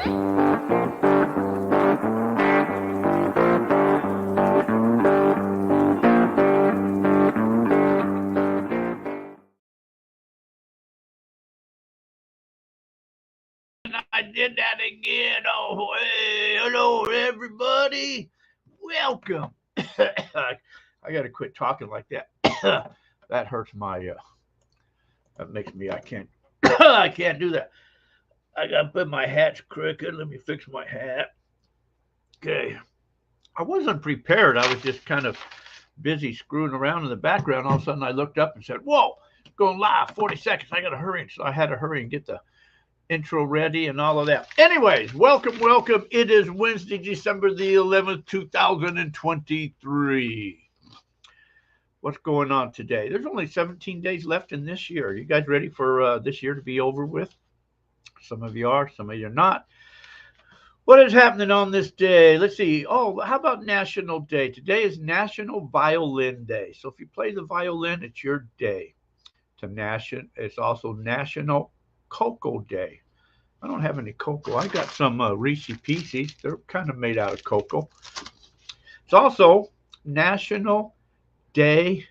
I did that again. Oh, hey, hello, everybody. Welcome. I got to quit talking like that. That hurts my. That makes me. I can't. I can't do that. I got to put my hat's crooked. Let me fix my hat. Okay. I wasn't prepared. I was just kind of busy screwing around in the background. All of a sudden, I looked up and said, "Whoa, it's going live. 40 seconds. I got to hurry." So I had to hurry and get the intro ready and all of that. Anyways, welcome. It is Wednesday, December the 11th, 2023. What's going on today? There's only 17 days left in this year. You guys ready for this year to be over with? Some of you are, some of you are not. What is happening on this day? Let's see. Oh, how about National Day? Today is National Violin Day. So if you play the violin, it's your day. It's also National Cocoa Day. I don't have any cocoa. I got some Reese Pieces. They're kind of made out of cocoa. It's also National Day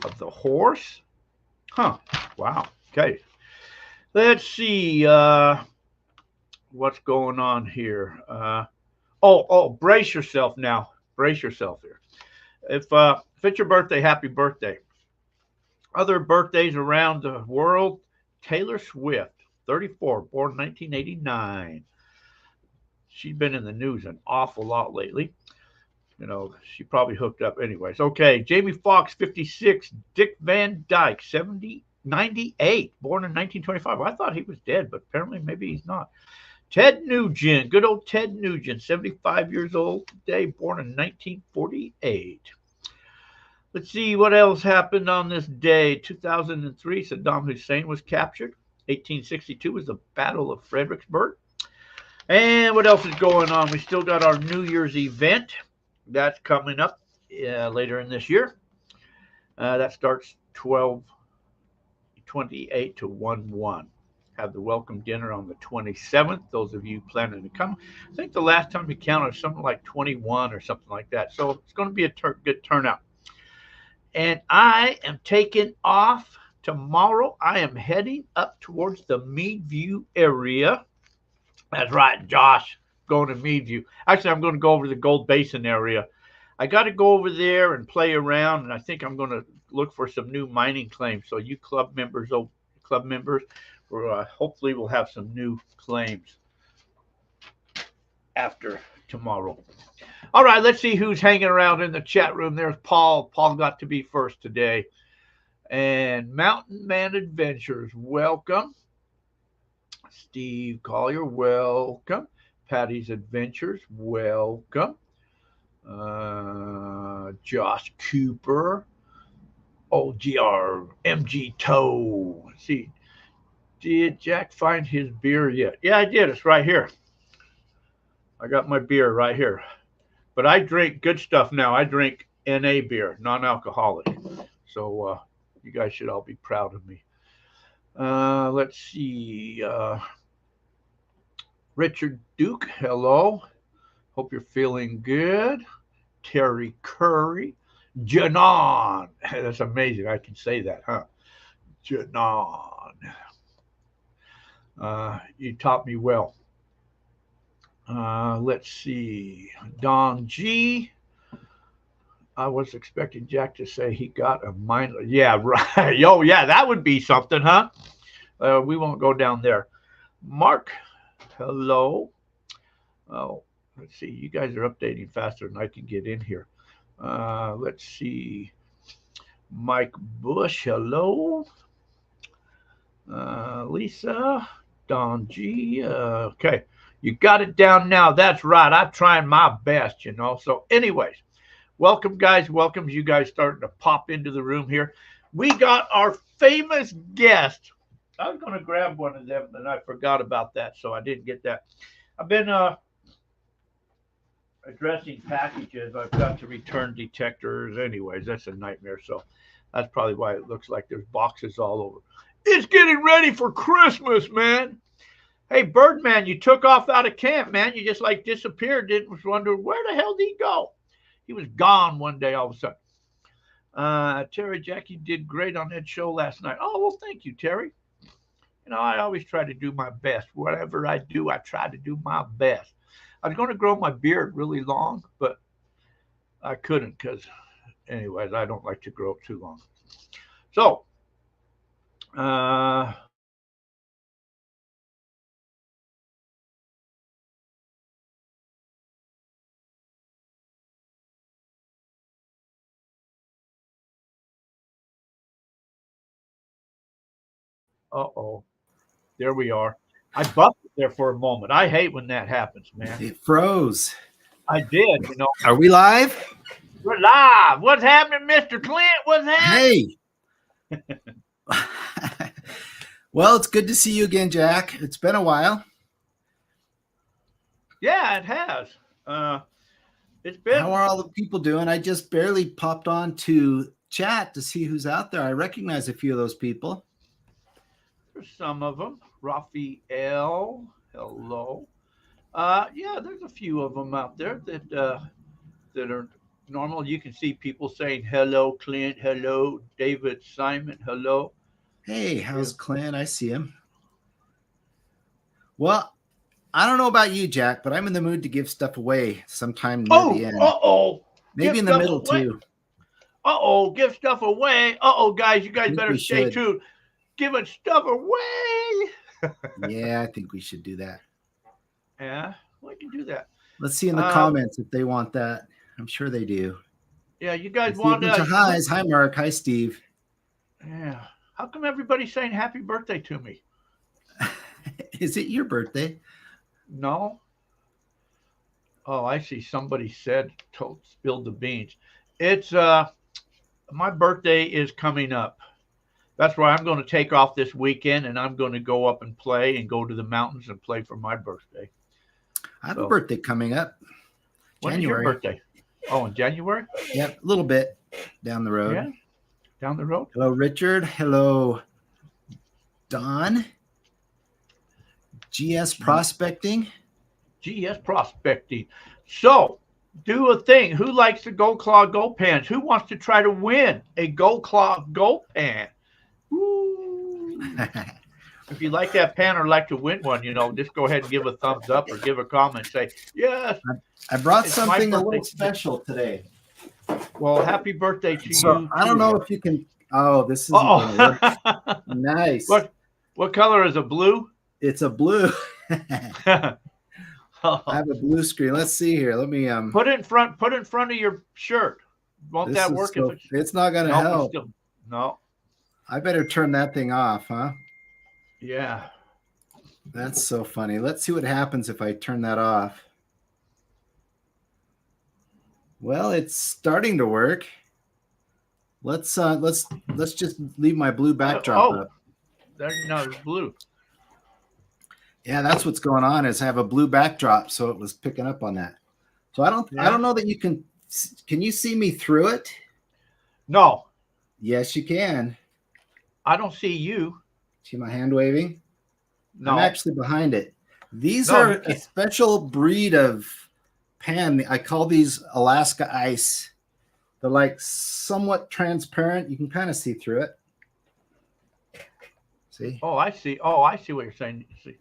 of the Horse. Huh. Wow. Okay. Let's see what's going on here. Brace yourself now. Brace yourself here. If it's your birthday, happy birthday. Other birthdays around the world, Taylor Swift, 34, born 1989. She's been in the news an awful lot lately. You know, she probably hooked up anyways. Okay, Jamie Foxx, 56. Dick Van Dyke, 98, born in 1925. I thought he was dead, but apparently maybe he's not. Ted Nugent, good old Ted Nugent, 75 years old today, born in 1948. Let's see what else happened on this day. 2003, Saddam Hussein was captured. 1862 was the Battle of Fredericksburg. And what else is going on? We still got our New Year's event. That's coming up later in this year. That starts 12:28 to 1:1. Have the welcome dinner on the 27th. Those of you planning to come. I think the last time we counted something like 21 or something like that. So it's going to be a good turnout. And I am taking off tomorrow. I am heading up towards the Meadview area. That's right, Josh, going to Meadview. Actually, I'm going to go over to the Gold Basin area. I got to go over there and play around, and I think I'm going to look for some new mining claims. So you club members, hopefully we'll have some new claims after tomorrow. All right, let's see who's hanging around in the chat room. There's Paul. Paul got to be first today. And Mountain Man Adventures, welcome. Steve Collier, welcome. Patty's Adventures, welcome. Josh Cooper. OGR, MG Toe. Let's see, did Jack find his beer yet? Yeah, I did. It's right here. I got my beer right here. But I drink good stuff now. I drink NA beer, non-alcoholic. So you guys should all be proud of me. Let's see. Richard Duke, hello. Hope you're feeling good. Terry Curry. Janon. That's amazing. I can say that, huh? Janon. You taught me well. Let's see. Don G. I was expecting Jack to say he got a mind. Yeah, right. Oh, yeah, that would be something, huh? We won't go down there. Mark, hello. Oh, let's see. You guys are updating faster than I can get in here. Let's see. Mike Bush, hello. Lisa, Don G. Okay. You got it down now. That's right. I'm trying my best, you know. So anyways, welcome, guys. Welcome. You guys starting to pop into the room here. We got our famous guest. I was going to grab one of them, and I forgot about that, so I didn't get that. I've been addressing packages. I've got to return detectors. Anyways, that's a nightmare. So that's probably why it looks like there's boxes all over. It's getting ready for Christmas, man. Hey, Birdman, you took off out of camp, man. You just like disappeared. Didn't was wondering where the hell did he go? He was gone one day all of a sudden. Terry, Jackie did great on that show last night. Oh, well, thank you, Terry. I always try to do my best. Whatever I do, I try to do my best. I was going to grow my beard really long, but I couldn't because, anyways, I don't like to grow it too long. So, uh, uh-oh, there we are. I buffed it there for a moment. I hate when that happens, man. It froze. I did, Are we live? We're live. What's happening, Mr. Clint? What's happening? Hey. Well, it's good to see you again, Jack. It's been a while. Yeah, it has. It's been. How are all the people doing? I just barely popped on to chat to see who's out there. I recognize a few of those people. There's some of them. Raphael, hello. Yeah, there's a few of them out there that are normal. You can see people saying hello, Clint, hello, David, Simon, hello. Hey, how's Clint? I see him. Well, I don't know about you, Jack, but I'm in the mood to give stuff away sometime near the end. Maybe in the middle too. Give stuff away. Guys, you guys better stay tuned. Giving stuff away. Yeah, I think we should do that. Yeah, we can do that. Let's see in the comments if they want that. I'm sure they do. Yeah, you guys want to. Highs. Hi, Mark. Hi, Steve. Yeah. How come everybody's saying happy birthday to me? Is it your birthday? No. Oh, I see. Somebody spilled the beans. It's my birthday is coming up. That's why I'm going to take off this weekend and I'm going to go up and play and go to the mountains and play for my birthday. I have a birthday coming up. When is your birthday? Oh, in January? Yep, a little bit down the road. Yeah, down the road. Hello, Richard. Hello, Don. GS Prospecting. GS Prospecting. So, do a thing. Who likes the Gold Claw Gold Pans? Who wants to try to win a Gold Claw Gold Pan? If you like that pan or like to win one, just go ahead and give a thumbs up or give a comment and say, yes. I brought something a little special today. Well, happy birthday to you. I don't know if you can. Oh, this is nice. What color is it? Blue? It's a blue. I have a blue screen. Let's see here. Let me put it in front of your shirt. Won't that work? It's not gonna help. No. I better turn that thing off, huh? Yeah. That's so funny. Let's see what happens if I turn that off. Well, it's starting to work. Let's just leave my blue backdrop up. It's blue. Yeah, that's what's going on. Is I have a blue backdrop, so it was picking up on that. So I don't know that you can. Can you see me through it? No. Yes, you can. I don't see you. See my hand waving? No. I'm actually behind it. These are a special breed of pan. I call these Alaska ice. They're like somewhat transparent. You can kind of see through it. See? Oh, I see. Oh, I see what you're saying. See.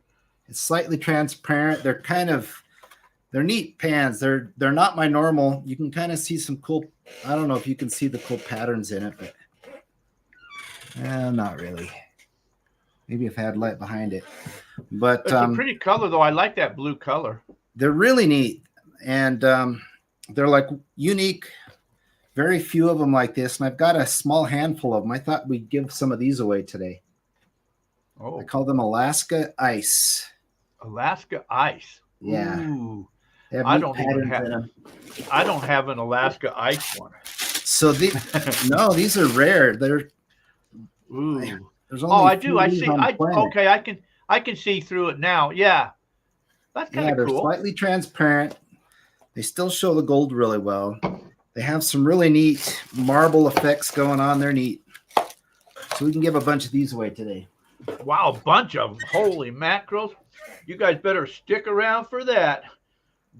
It's slightly transparent. They're neat pans. They're not my normal. You can kind of see some cool. I don't know if you can see the cool patterns in it, but not really. Maybe if I had light behind it. But it's a pretty color, though. I like that blue color. They're really neat, and they're like unique. Very few of them like this, and I've got a small handful of them. I thought we'd give some of these away today. Oh, I call them Alaska Ice. Alaska Ice. Yeah. Ooh. I don't have an Alaska Ice one. So these are rare. There's only I do. I see. I can see through it now. Yeah. That's kind of cool. They're slightly transparent. They still show the gold really well. They have some really neat marble effects going on. They're neat. So we can give a bunch of these away today. Wow, a bunch of them. Holy mackerels. You guys better stick around for that.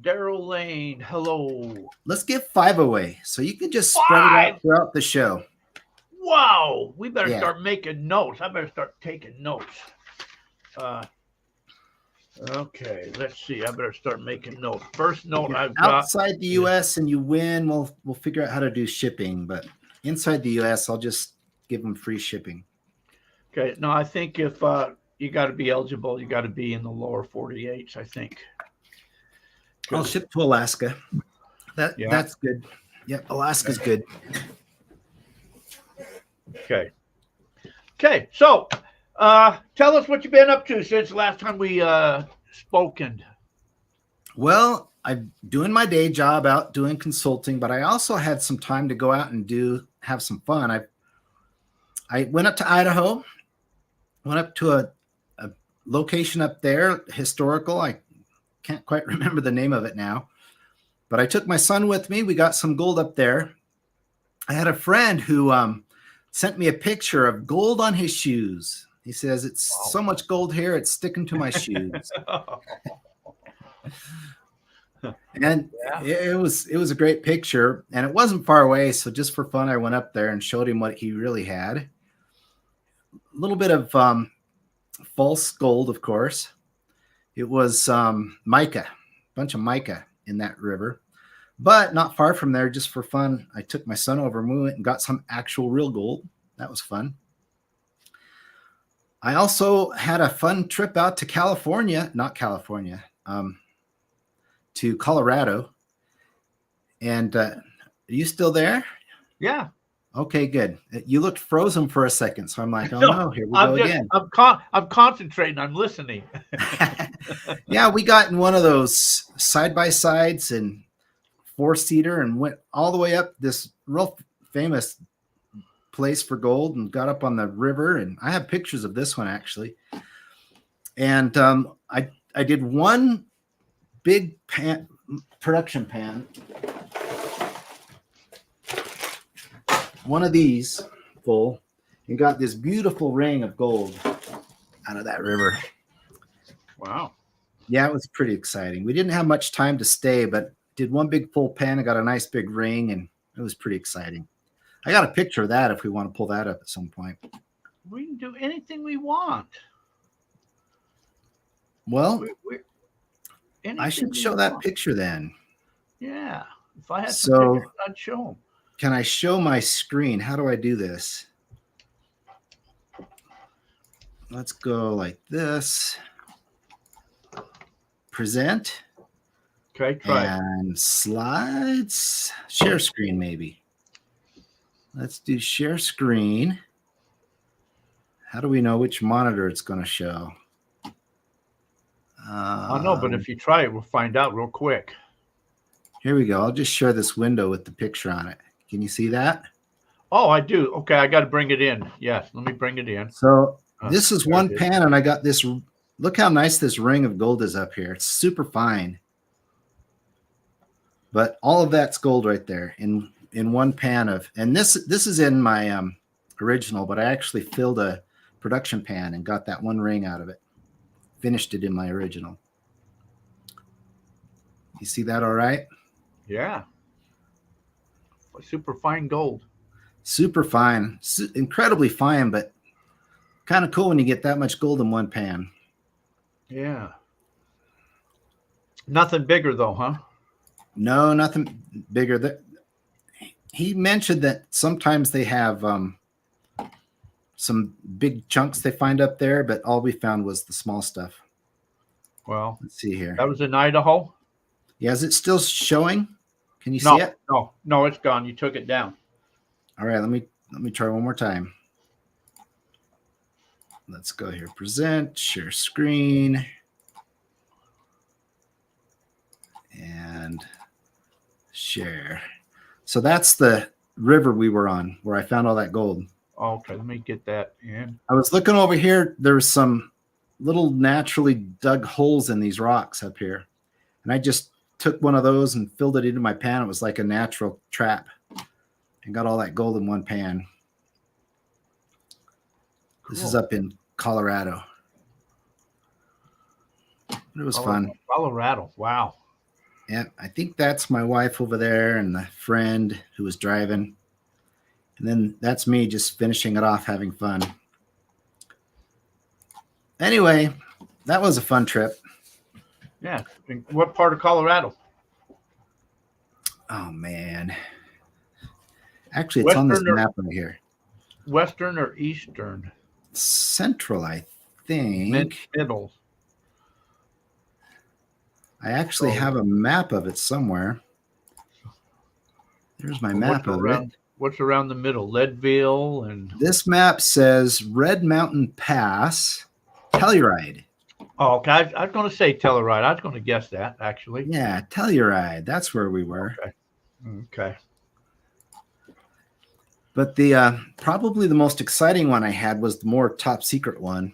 Daryl Lane, hello. Let's give 5 away so you can just spread it out 5. throughout the show. Wow. We better Yeah. start making notes. I better start taking notes. Okay, let's see. I better start making notes. First note I've got. Outside the U.S. and you win, we'll figure out how to do shipping. But inside the U.S., I'll just give them free shipping. Okay. No, I think if you got to be eligible, you got to be in the lower 48s, I think. I'll ship to Alaska. That's good. Yep, Alaska's good. Okay. Okay, so tell us what you've been up to since the last time we spoken. Well, I'm doing my day job out doing consulting, but I also had some time to go out and have some fun. I went up to Idaho, went up to a location up there, historical. I can't quite remember the name of it now, but I took my son with me. We got some gold up there. I had a friend who sent me a picture of gold on his shoes. He says, it's so much gold here, it's sticking to my shoes. And it was a great picture, and it wasn't far away. So just for fun, I went up there and showed him what he really had. A little bit of false gold, of course. It was mica, a bunch of mica in that river. But not far from there, just for fun, I took my son over and we went and got some actual real gold. That was fun. I also had a fun trip out to California, to Colorado. And are you still there? Yeah. Okay, good. You looked frozen for a second. So I'm like, oh no, here we go again. I'm concentrating. I'm listening. Yeah, we got in one of those side-by-sides and 4-seater and went all the way up this real famous place for gold and got up on the river. And I have pictures of this one actually. And I did one big production pan, one of these full, and got this beautiful ring of gold out of that river. Wow. Yeah, it was pretty exciting. We didn't have much time to stay, but did one big full pan and got a nice big ring, and it was pretty exciting. I got a picture of that if we want to pull that up at some point. We can do anything we want. Well, I should show that picture then. Yeah. If I had some pictures, I'd show them. Can I show my screen? How do I do this? Let's go like this. Present. Okay, try. And slides. Share screen, maybe. Let's do share screen. How do we know which monitor it's going to show? I know, but if you try it, we'll find out real quick. Here we go. I'll just share this window with the picture on it. Can you see that? Oh, I do. Okay, I got to bring it in. Yes, let me bring it in. So this is one pan, and I got this. Look how nice this ring of gold is up here. It's super fine. But all of that's gold right there in one pan of, and this is in my original, but I actually filled a production pan and got that one ring out of it. Finished it in my original. You see that all right? Yeah. Super fine gold. Super fine. Incredibly fine, but kind of cool when you get that much gold in one pan. Yeah. Nothing bigger though, huh? No, nothing bigger. He mentioned that sometimes they have some big chunks they find up there, but all we found was the small stuff. Well, let's see here. That was in Idaho? Yeah, is it still showing? Can you see it? No, it's gone. You took it down. All right, let me try one more time. Let's go here. Present, share screen. And share. So that's the river we were on where I found all that gold. Okay, let me get that in. I was looking over here. There's some little naturally dug holes in these rocks up here. And I just took one of those and filled it into my pan. It was like a natural trap and got all that gold in one pan. Cool. This is up in Colorado. It was fun. Colorado. Wow. Yeah, I think that's my wife over there and the friend who was driving. And then that's me just finishing it off, having fun. Anyway, that was a fun trip. Yeah. And what part of Colorado? Oh, man. Actually, it's on this map right here. Western or Eastern? Central, I think. Middle. I actually have a map of it somewhere. There's my map of it. What's around the middle? Leadville and... This map says Red Mountain Pass, Telluride. Oh, okay. I was going to say Telluride. I was going to guess that, actually. Yeah, Telluride. That's where we were. Okay. But the probably the most exciting one I had was the more top secret one.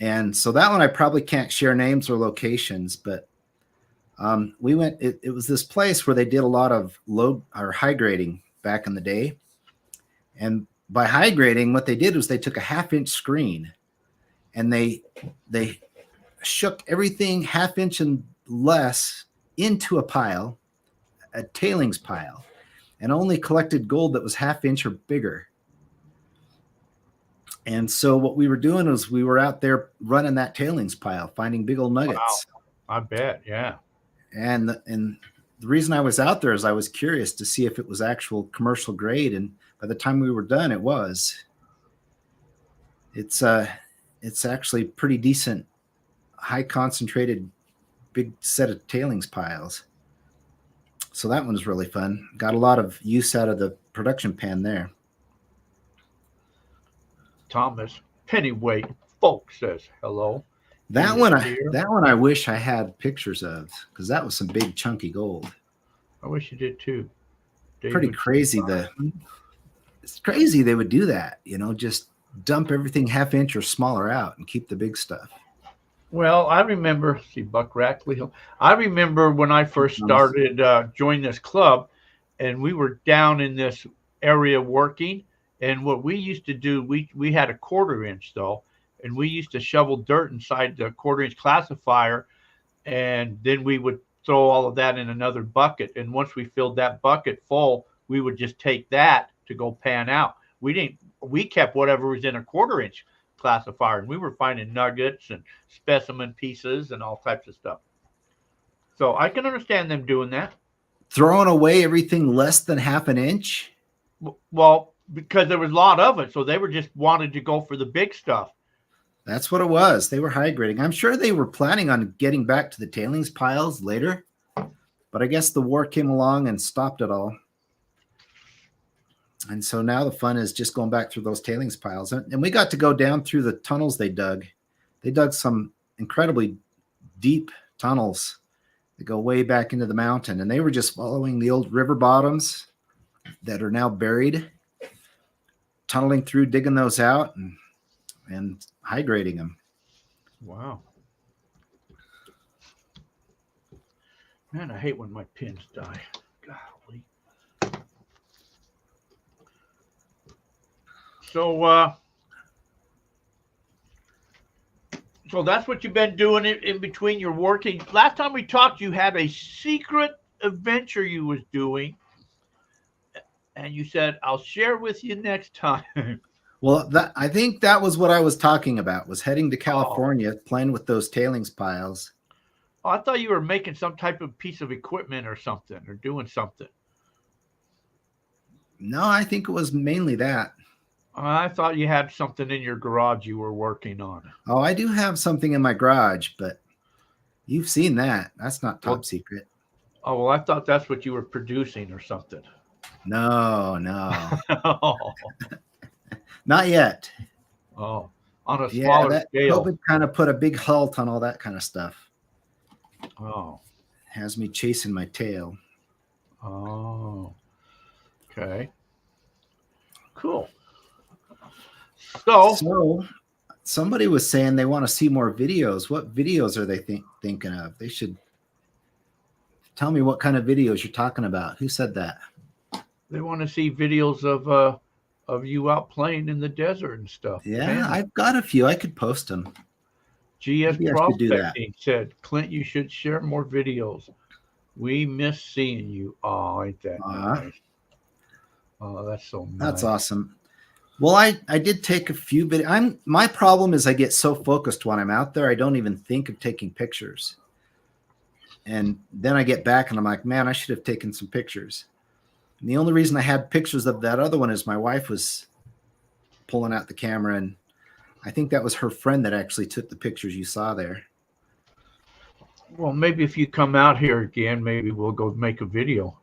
And so that one I probably can't share names or locations, but we went, it was this place where they did a lot of low or high grading back in the day. And by high grading, what they did was they took a 1/2 inch screen and they shook everything 1/2 inch and less into a pile, a tailings pile, and only collected gold that was 1/2 inch or bigger. And so what we were doing was we were out there running that tailings pile, finding big old nuggets. Wow. I bet, yeah. And the reason I was out there is I was curious to see if it was actual commercial grade. And by the time we were done, it was. It's actually pretty decent, high concentrated, big set of tailings piles. So that one was really fun. Got a lot of use out of the production pan there. Thomas Pennyweight Folk says hello. That one I wish I had pictures of, because that was some big chunky gold. I wish you did too. Pretty crazy. It's crazy they would do that, just dump everything 1/2 inch or smaller out and keep the big stuff. Well, I remember, Buck Rackley. I remember when I first started joining this club, and we were down in this area working. And what we used to do, we had a 1/4 inch though, and we used to shovel dirt inside the 1/4 inch classifier, and then we would throw all of that in another bucket. And once we filled that bucket full, we would just take that to go pan out. We kept whatever was in a 1/4 inch classifier, and we were finding nuggets and specimen pieces and all types of stuff. So I can understand them doing that. Throwing away everything less than 1/2 inch? Well, because there was a lot of it, so they were just wanted to go for the big stuff. That's what it was. They were high grading. I'm sure they were planning on getting back to the tailings piles later, but I guess the war came along and stopped it all. And so now the fun is just going back through those tailings piles. And we got to go down through the tunnels they dug. They dug some incredibly deep tunnels that go way back into the mountain, and they were just following the old river bottoms that are now buried, tunneling through, digging those out, and high grading them. Wow. Man, I hate when my pins die. Golly. So that's what you've been doing in between your working. Last time we talked, you had a secret adventure you was doing, and you said, I'll share with you next time. Well, I think that was what I was talking about, was heading to California, playing with those tailings piles. Oh, I thought you were making some type of piece of equipment or something, or doing something. No, I think it was mainly that. I thought you had something in your garage you were working on. Oh, I do have something in my garage, but you've seen that. That's not top secret. Oh, well, I thought that's what you were producing or something. No. Oh. Not yet. Oh, on a smaller scale. COVID kind of put a big halt on all that kind of stuff. Oh. Has me chasing my tail. Oh. Okay. Cool. So somebody was saying they want to see more videos. What videos are they thinking of? They should tell me what kind of videos you're talking about. Who said that? They want to see videos of of you out playing in the desert and stuff. Yeah, Panning. I've got a few. I could post them. GS Maybe I should do that. Prospecting said, Clint, you should share more videos. We miss seeing you. Oh, ain't that Uh, nice? Oh, that's so that's nice. awesome. Well, I did take a few videos. My problem is I get so focused when I'm out there, I don't even think of taking pictures. And then I get back and I'm like, man, I should have taken some pictures. And the only reason I had pictures of that other one is my wife was pulling out the camera, and I think that was her friend that actually took the pictures you saw there. Well, maybe if you come out here again, maybe we'll go make a video.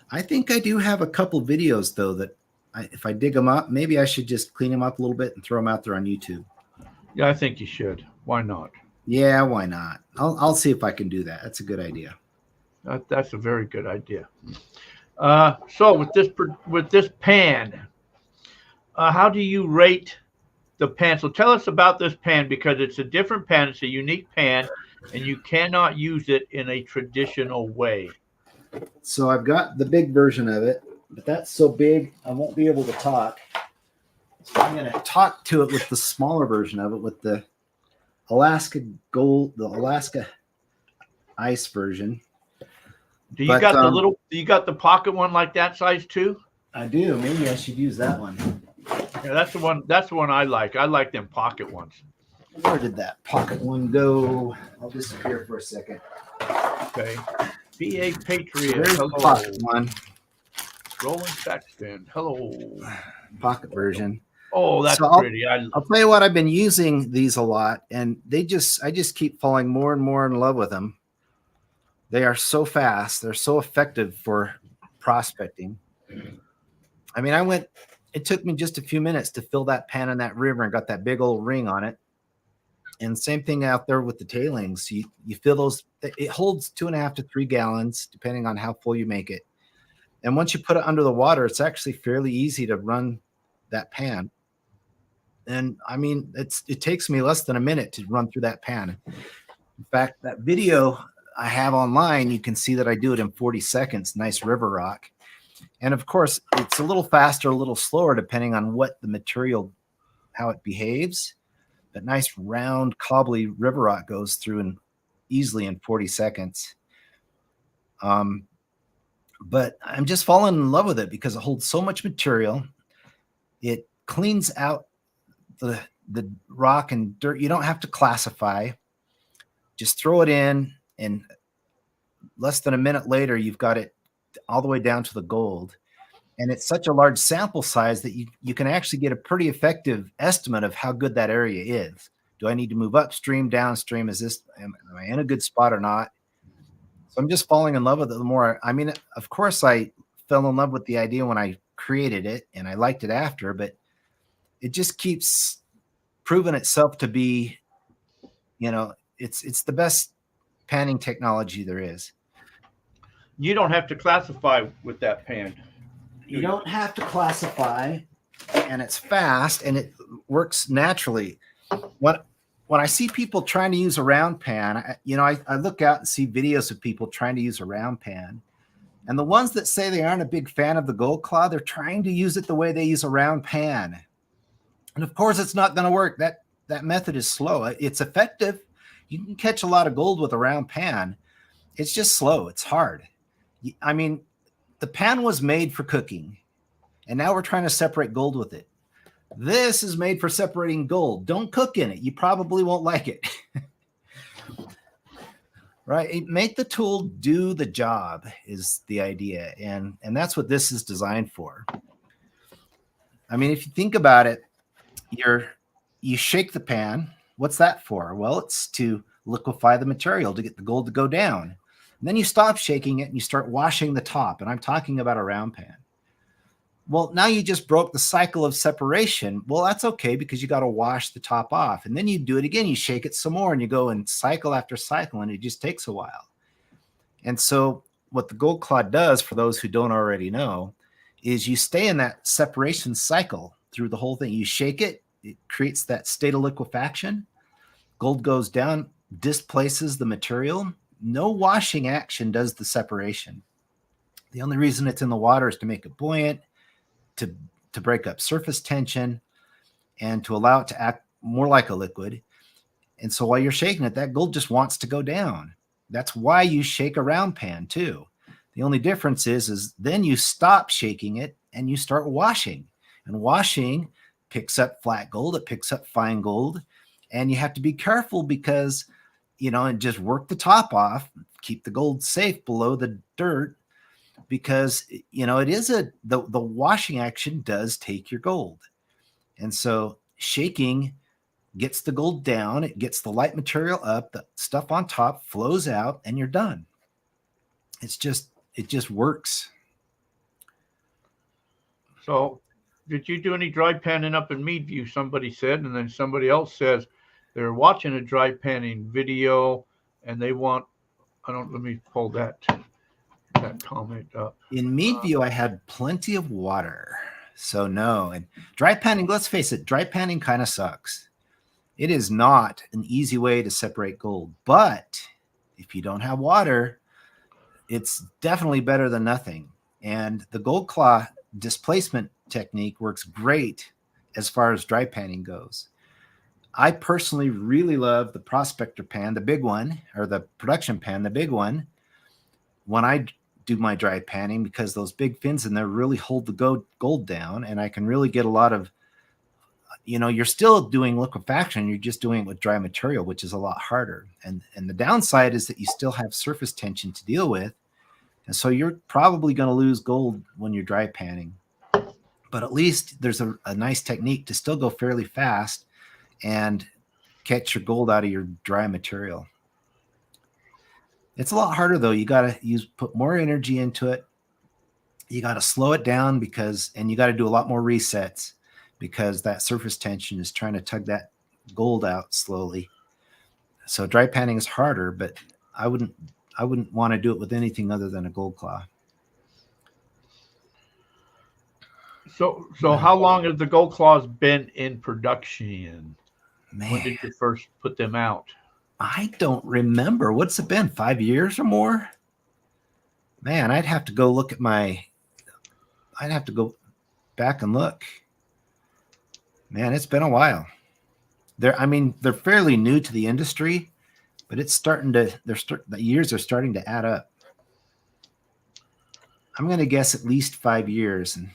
I think I do have a couple videos though that if I dig them up, maybe I should just clean them up a little bit and throw them out there on YouTube. Yeah, I think you should. Why not? Yeah, why not? I'll see if I can do that. That's a good idea. That's a very good idea. So with this pan, how do you rate the pan? So tell us about this pan because it's a different pan. It's a unique pan, and you cannot use it in a traditional way. So I've got the big version of it, but that's so big I won't be able to talk. So I'm going to talk to it with the smaller version of it, with the Alaska Gold, the Alaska Ice version. Do you got the little? Do you got the pocket one like that size too? I do. Maybe I should use that one. Yeah, that's the one. That's the one I like. I like them pocket ones. Where did that pocket one go? I'll disappear for a second. Okay. PA Patriot. There's Hello. the pocket one. Rolling Saxton. Hello. Pocket version. Oh, that's So pretty. I'll tell you what, I've been using these a lot, and I just keep falling more and more in love with them. They are so fast. They're so effective for prospecting. I mean, it took me just a few minutes to fill that pan in that river and got that big old ring on it. And same thing out there with the tailings. You fill those, it holds 2.5 to 3 gallons, depending on how full you make it. And once you put it under the water, it's actually fairly easy to run that pan. And I mean, it takes me less than a minute to run through that pan. In fact, that video I have online, you can see that I do it in 40 seconds. Nice river rock. And of course, it's a little faster, a little slower, depending on what the material, how it behaves. But nice round, cobbly river rock goes through easily in 40 seconds. But I'm just falling in love with it because it holds so much material. It cleans out the rock and dirt. You don't have to classify. Just throw it in, and less than a minute later, you've got it all the way down to the gold. And it's such a large sample size that you can actually get a pretty effective estimate of how good that area is. Do I need to move upstream, downstream? Am I in a good spot or not? So I'm just falling in love with it the more. I mean, of course, I fell in love with the idea when I created it, and I liked it after, but it just keeps proving itself to be, it's the best panning technology there is. You don't have to classify with that pan. You don't have to classify, and it's fast, and it works naturally. When I see people trying to use a round pan, I look out and see videos of people trying to use a round pan. And the ones that say they aren't a big fan of the gold claw, they're trying to use it the way they use a round pan. And of course, it's not going to work. That method is slow. It's effective. You can catch a lot of gold with a round pan. It's just slow. It's hard. I mean, the pan was made for cooking, and now we're trying to separate gold with it. This is made for separating gold. Don't cook in it. You probably won't like it. Right? Make the tool do the job is the idea. And that's what this is designed for. I mean, if you think about it, you shake the pan. What's that for? Well, it's to liquefy the material to get the gold to go down. And then you stop shaking it and you start washing the top. And I'm talking about a round pan. Well, now you just broke the cycle of separation. Well, that's okay because you got to wash the top off. And then you do it again. You shake it some more and you go in cycle after cycle, and it just takes a while. And so what the gold claw does, for those who don't already know, is you stay in that separation cycle through the whole thing. You shake it. It creates that state of liquefaction. Gold goes down, displaces the material. No washing action does the separation. The only reason it's in the water is to make it buoyant, to to break up surface tension and to allow it to act more like a liquid. And so while you're shaking it, that gold just wants to go down. That's why you shake a round pan too. The only difference is then you stop shaking it and you start washing. And washing picks up flat gold, it picks up fine gold. And you have to be careful because, and just work the top off, keep the gold safe below the dirt, because, it is the washing action does take your gold. And so shaking gets the gold down, it gets the light material up, the stuff on top flows out, and you're done. It just works. So did you do any dry panning up in Meadview? Somebody said, and then somebody else says they're watching a dry panning video and they want, let me pull that comment up. In Meadview, I had plenty of water. So no, and dry panning, let's face it, dry panning kind of sucks. It is not an easy way to separate gold, but if you don't have water, it's definitely better than nothing. And the gold claw displacement technique works great as far as dry panning goes. I personally really love the prospector pan, the big one, or the production pan, the big one, when I do my dry panning, because those big fins in there really hold the gold down, and I can really get a lot of, you're still doing liquefaction, you're just doing it with dry material, which is a lot harder. And the downside is that you still have surface tension to deal with. And so you're probably going to lose gold when you're dry panning. But at least there's a nice technique to still go fairly fast and catch your gold out of your dry material. It's a lot harder though. You got to put more energy into it. You got to slow it down and you got to do a lot more resets, because that surface tension is trying to tug that gold out slowly. So dry panning is harder, but I wouldn't want to do it with anything other than a gold claw. So how long have the gold claws been in production? Man, when did you first put them out? I don't remember. What's it been? 5 years or more? Man, I'd have to go back and look. Man, it's been a while. They're fairly new to the industry, but it's the years are starting to add up. I'm going to guess at least 5 years. And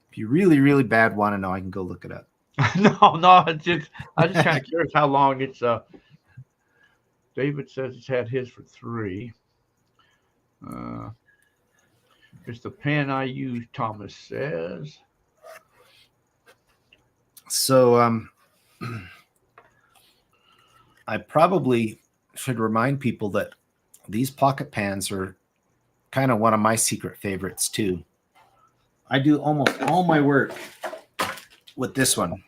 if you really, really bad want to know, I can go look it up. No, I just kind of curious how long it's. David says he's had his for 3. It's the pan I use, Thomas says. So I probably should remind people that these pocket pans are kind of one of my secret favorites too. I do almost all my work with this one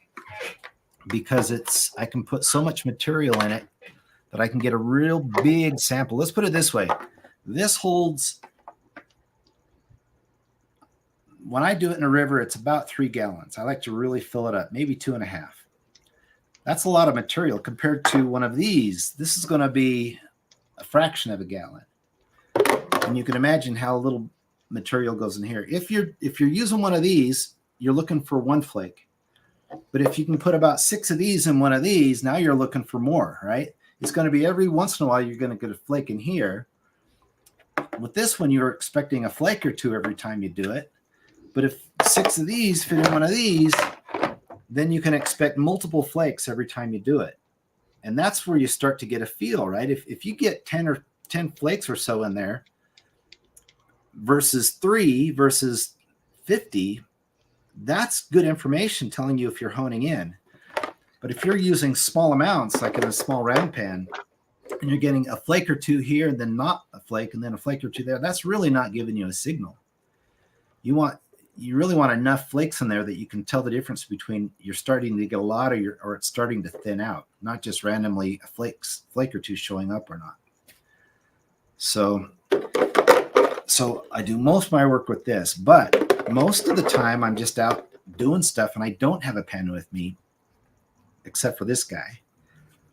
because I can put so much material in it that I can get a real big sample. Let's put it this way. This holds, when I do it in a river, it's about 3 gallons. I like to really fill it up, maybe 2.5. That's a lot of material compared to one of these. This is going to be a fraction of a gallon. And you can imagine how little material goes in here. If you're using one of these, you're looking for 1 flake. But if you can put about 6 of these in one of these, now you're looking for more, right? It's going to be every once in a while you're going to get a flake in here. With this one, you're expecting a flake or 2 every time you do it. But if 6 of these fit in one of these, then you can expect multiple flakes every time you do it. And that's where you start to get a feel, right? If you get 10 flakes or so in there versus 3 versus 50, that's good information telling you if you're honing in. But if you're using small amounts, like in a small round pan, and you're getting a flake or 2 here and then not a flake and then a flake or 2 there, that's really not giving you a signal. You really want enough flakes in there that you can tell the difference between you're starting to get a lot or it's starting to thin out, not just randomly a flake or 2 showing up or not. So I do most of my work with this, but most of the time I'm just out doing stuff and I don't have a pen with me except for this guy.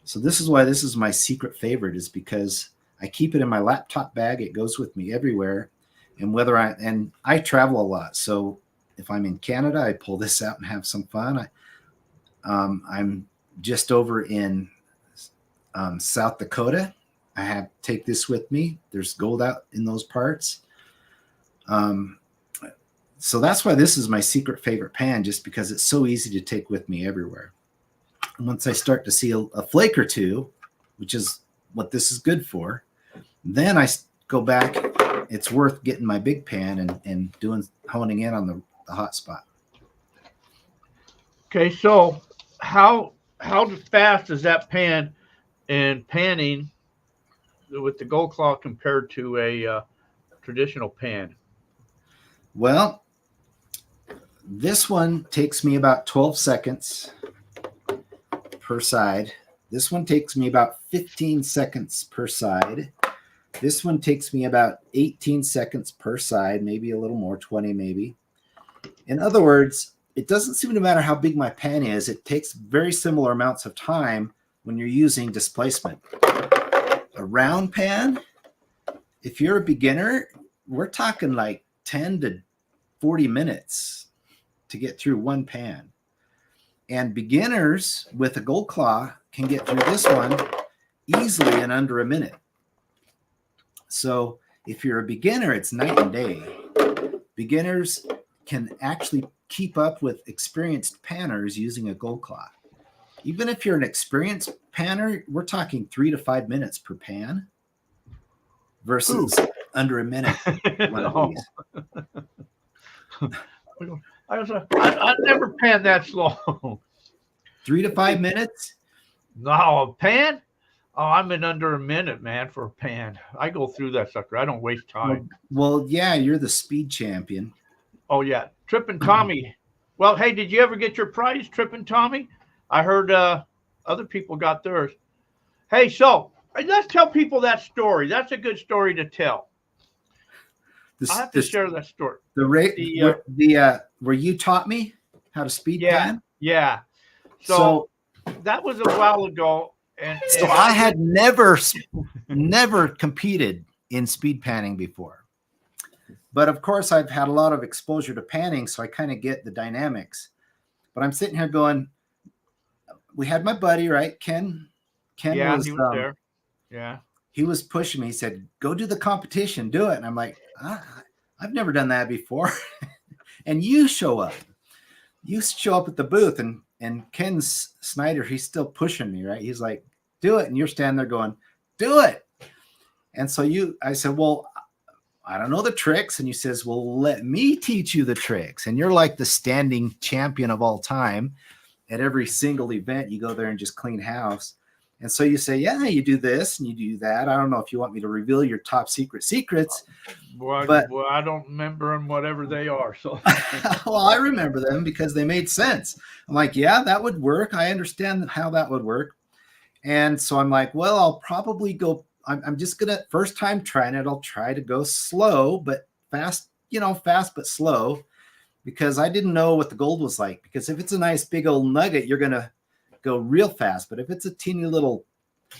So this is why this is my secret favorite, is because I keep it in my laptop bag. It goes with me everywhere. And I travel a lot. So if I'm in Canada, I pull this out and have some fun. I'm just over in South Dakota. I take this with me. There's gold out in those parts. So that's why this is my secret favorite pan, just because it's so easy to take with me everywhere. And once I start to see a flake or two, which is what this is good for, then I go back. It's worth getting my big pan and honing in on the hot spot. Okay, so how fast is that pan and panning with the gold claw compared to a traditional pan? Well, this one takes me about 12 seconds per side. This one takes me about 15 seconds per side. This one takes me about 18 seconds per side, maybe a little more, 20 maybe. In other words, it doesn't seem to matter how big my pan is. It takes very similar amounts of time when you're using displacement. A round pan, if you're a beginner, we're talking like 10 to 40 minutes to get through one pan. And beginners with a gold claw can get through this one easily in under a minute. So if you're a beginner, it's night and day. Beginners can actually keep up with experienced panners using a gold claw. Even if you're an experienced panner, we're talking 3 to 5 minutes per pan versus under a minute. One of these. I never panned that slow. 3 to 5 minutes? No, a pan? Oh, I'm in under a minute, man, for a pan. I go through that sucker. I don't waste time. Well, yeah, you're the speed champion. Oh, yeah. Trippin' Tommy. Well, hey, did you ever get your prize, Trippin' Tommy? I heard other people got theirs. Hey, so let's tell people that story. That's a good story to tell. I have to share that story. Where you taught me how to speed pan? Yeah. So that was a while ago. And I had never competed in speed panning before. But of course, I've had a lot of exposure to panning, so I kind of get the dynamics. But I'm sitting here going, we had my buddy, right? Ken yeah, he was there. Yeah. He was pushing me. He said, go do the competition, do it. And I'm like, I've never done that before. And you show up. You show up at the booth, and Ken Snyder, he's still pushing me, right? He's like, do it. And you're standing there going, do it. And so I said, well, I don't know the tricks. And you says, well, let me teach you the tricks. And you're like the standing champion of all time. At every single event, you go there and just clean house. And so you say, yeah, you do this and you do that. I don't know if you want me to reveal your top secrets. But I don't remember them, whatever they are. So well, I remember them because they made sense. I'm like, yeah, that would work. I understand how that would work. And so I'm like, well, I'll probably go. I'm just going to, first time trying it, I'll try to go slow, but fast, fast but slow, because I didn't know what the gold was like. Because if it's a nice big old nugget, you're going to go real fast. But if it's a teeny little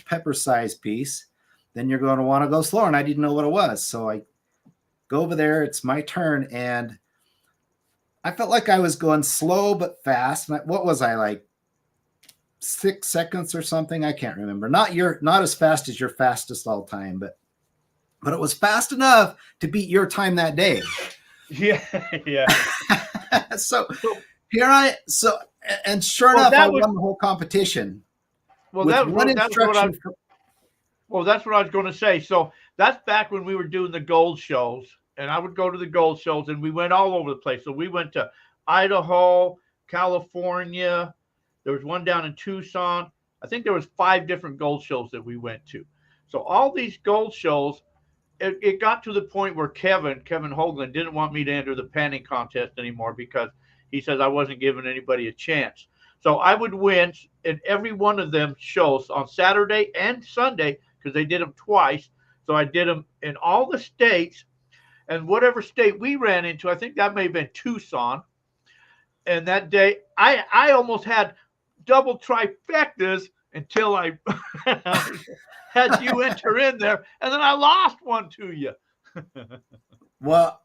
pepper-sized piece, then you're going to want to go slower. And I didn't know what it was. So I go over there. It's my turn. And I felt like I was going slow but fast. What was I, like 6 seconds or something? I can't remember. Not as fast as your fastest all time, but it was fast enough to beat your time that day. Yeah. So and sure enough, I won the whole competition. Well, that's what I was going to say. So that's back when we were doing the gold shows, and I would go to the gold shows, and we went all over the place. So we went to Idaho, California. There was one down in Tucson. I think there was 5 different gold shows that we went to. So all these gold shows, it got to the point where Kevin Hoagland didn't want me to enter the panning contest anymore because he says I wasn't giving anybody a chance. So I would win in every one of them shows on Saturday and Sunday because they did them twice. So I did them in all the states, and whatever state we ran into, I think that may have been Tucson. And that day, I almost had double trifectas until I had you enter in there, and then I lost one to you. Well,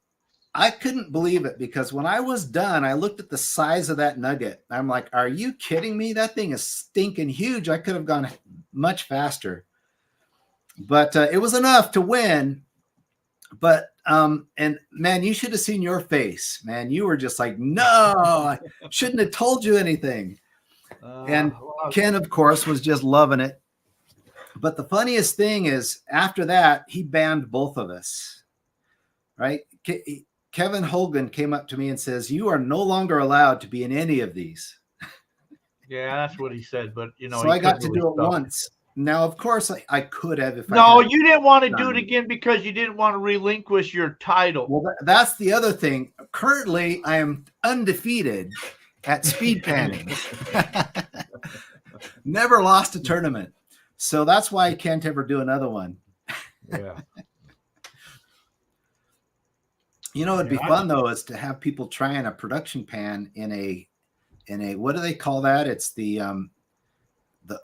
I couldn't believe it, because when I was done, I looked at the size of that nugget. I'm like, are you kidding me? That thing is stinking huge. I could have gone much faster, but it was enough to win. But and man, you should have seen your face, man. You were just like, no, I shouldn't have told you anything. And Ken, of course, was just loving it. But the funniest thing is, after that, he banned both of us, right? Kevin Hogan came up to me and says, you are no longer allowed to be in any of these. Yeah, that's what he said. But, so I got to do it once. Now, of course, I could have. If no, you didn't want to do it again because you didn't want to relinquish your title. Well, that's the other thing. Currently, I am undefeated at speed panning. Never lost a tournament. So that's why I can't ever do another one. Yeah. You know, it'd be fun though, is to have people trying a production pan in a what do they call that? It's the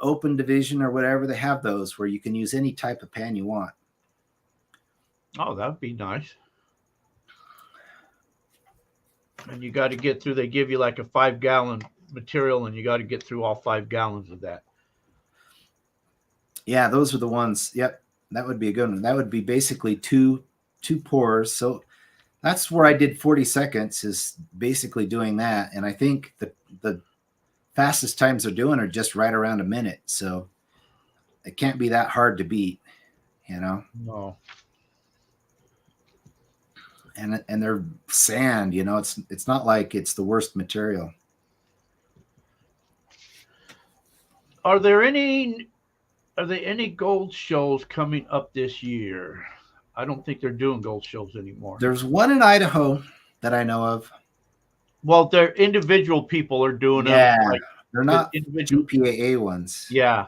open division or whatever. They have those where you can use any type of pan you want. Oh, that would be nice. And you got to get through, they give you like a 5-gallon material, and you got to get through all 5 gallons of that. Yeah, those are the ones. Yep. That would be a good one. That would be basically two pours. So that's where I did 40 seconds, is basically doing that. And I think the fastest times they're doing are just right around a minute. So it can't be that hard to beat, you know? No. And they're sand, you know, it's not like it's the worst material. Are there any gold shows coming up this year? I don't think they're doing gold shows anymore. There's one in Idaho that I know of. Well, they're individual people are doing them. Like they're not individual GPAA ones. Yeah.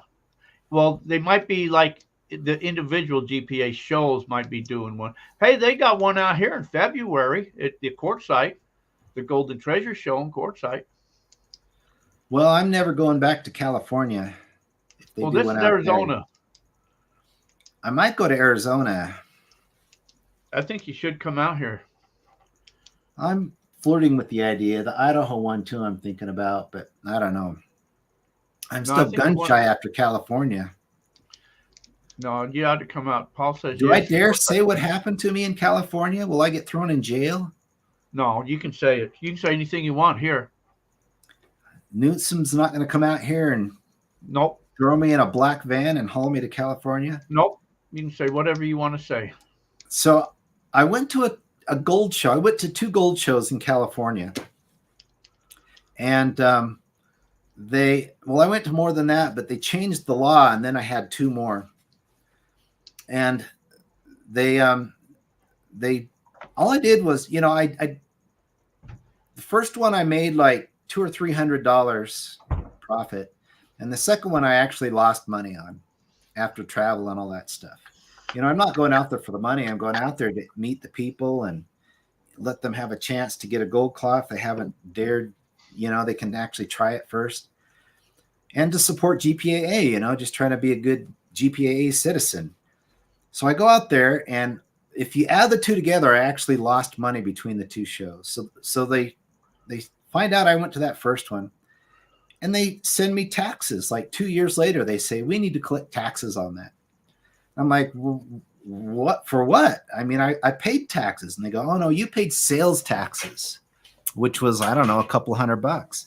Well, they might be like the individual GPA shows might be doing one. Hey, they got one out here in February at the Quartzsite, the Golden Treasure Show in Quartzsite. Well, I'm never going back to California. Well, this is Arizona. I might go to Arizona. I think you should come out here. I'm flirting with the idea. The Idaho one too, I'm thinking about, but I don't know. I'm still gun shy after California. No, you ought to come out. Paul says. Do I dare say what happened to me in California? Will I get thrown in jail? No, you can say it. You can say anything you want here. Newsom's not going to come out here and nope, throw me in a black van and haul me to California. Nope, you can say whatever you want to say. So I went to a gold show. I went to 2 gold shows in California, and I went to more than that, but they changed the law, and then I had 2 more. And they all I did was, you know, the first one I made like $200 or $300 profit, and the second one I actually lost money on after travel and all that stuff. You know, I'm not going out there for the money. I'm going out there to meet the people and let them have a chance to get a gold claw if they haven't dared. You know, they can actually try it first, and to support GPAA. You know, just trying to be a good GPAA citizen. So I go out there, and if you add the 2 together, I actually lost money between the 2 shows. So they find out I went to that first one, and they send me taxes. Like 2 years later, they say, we need to collect taxes on that. I'm like, well, what for what? I mean, I paid taxes. And they go, oh no, you paid sales taxes, which was, I don't know, a couple $100.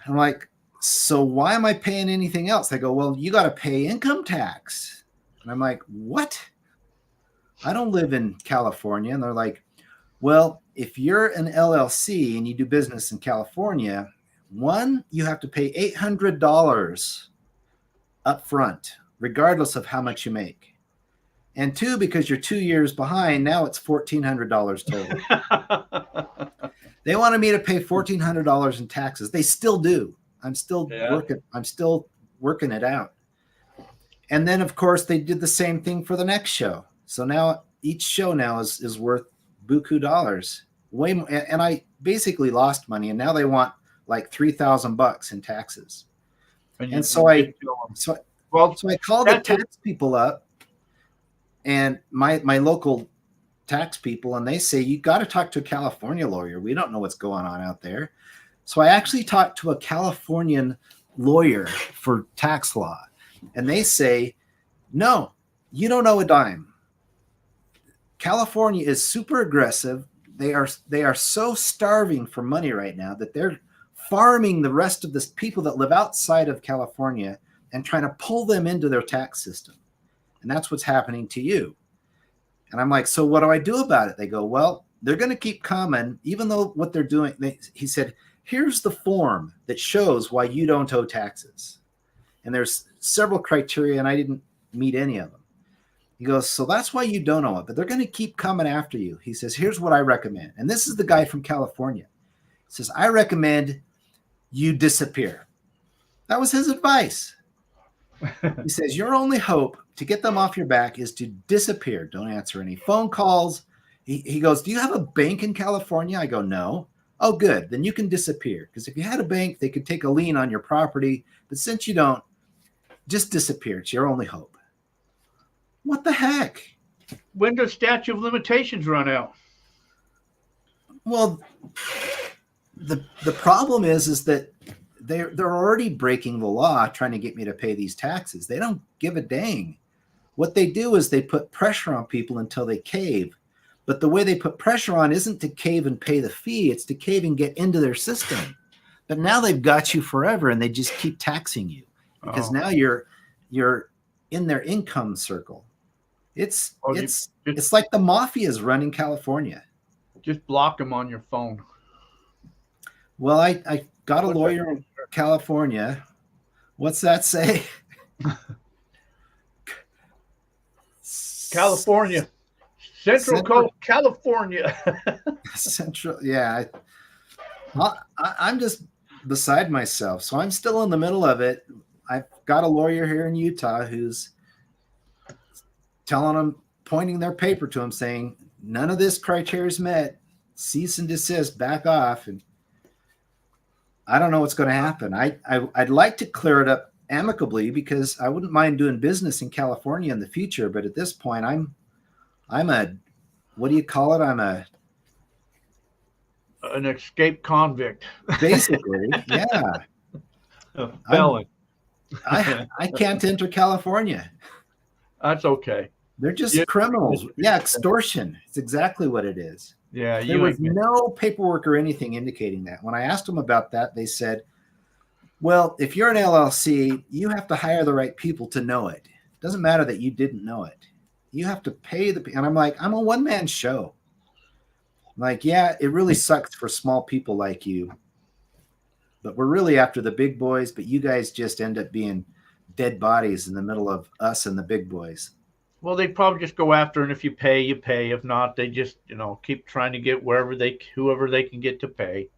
I'm like, so why am I paying anything else? They go, well, you got to pay income tax. And I'm like, what? I don't live in California. And they're like, well, if you're an LLC and you do business in California, 1, you have to pay $800 up front, regardless of how much you make. And 2, because you're 2 years behind, now it's $1,400 total. They wanted me to pay $1,400 in taxes. They still do. I'm still working it out. And then, of course, they did the same thing for the next show. So now each show now is worth buku dollars, way more. And I basically lost money, and now they want like $3,000 in taxes. So I called the tax people up, and my local tax people, and they say, you got to talk to a California lawyer. We don't know what's going on out there. So I actually talked to a Californian lawyer for tax law, and they say, no, you don't owe a dime. California is super aggressive. They are so starving for money right now that they're farming the rest of the people that live outside of California and trying to pull them into their tax system. And that's what's happening to you. And I'm like, so what do I do about it? They go, well, they're going to keep coming, even though what they're doing. He said, here's the form that shows why you don't owe taxes. And there's several criteria, and I didn't meet any of them. He goes, so that's why you don't owe it, but they're going to keep coming after you. He says, here's what I recommend. And this is the guy from California. He says, I recommend you disappear. That was his advice. He says, your only hope to get them off your back is to disappear. Don't answer any phone calls. He goes, do you have a bank in California? I go, no. Oh, good. Then you can disappear. Because if you had a bank, they could take a lien on your property. But since you don't, just disappear. It's your only hope. What the heck? When does statute of limitations run out? Well, the problem is that they're already breaking the law trying to get me to pay these taxes. They don't give a dang. What they do is they put pressure on people until they cave. But the way they put pressure on isn't to cave and pay the fee. It's to cave and get into their system. But now they've got you forever, and they just keep taxing you because now you're in their income circle. It's like the mafia is running California. Just block them on your phone. Well, I got a lawyer in California. What's that say? California. Central Coast, California. Central, yeah. I'm just beside myself. So I'm still in the middle of it. I've got a lawyer here in Utah who's telling them, pointing their paper to them, saying, none of this criteria is met. Cease and desist, back off. And I don't know what's going to happen. I'd like to clear it up amicably because I wouldn't mind doing business in California in the future. But at this point, I'm a, what do you call it? I'm an escaped convict. Basically, yeah. A felon. I can't enter California. That's okay. They're just criminals. Yeah, extortion. It's exactly what it is. Yeah, there was no paperwork or anything indicating that. When I asked them about that, they said, well, if you're an LLC, you have to hire the right people to know it. It doesn't matter that you didn't know it. You have to pay and I'm like, I'm a one-man show. I'm like, yeah, it really sucks for small people like you. But we're really after the big boys, but you guys just end up being dead bodies in the middle of us and the big boys. Well, they probably just go after, and if you pay, you pay. If not, they just, keep trying to get whoever they can get to pay.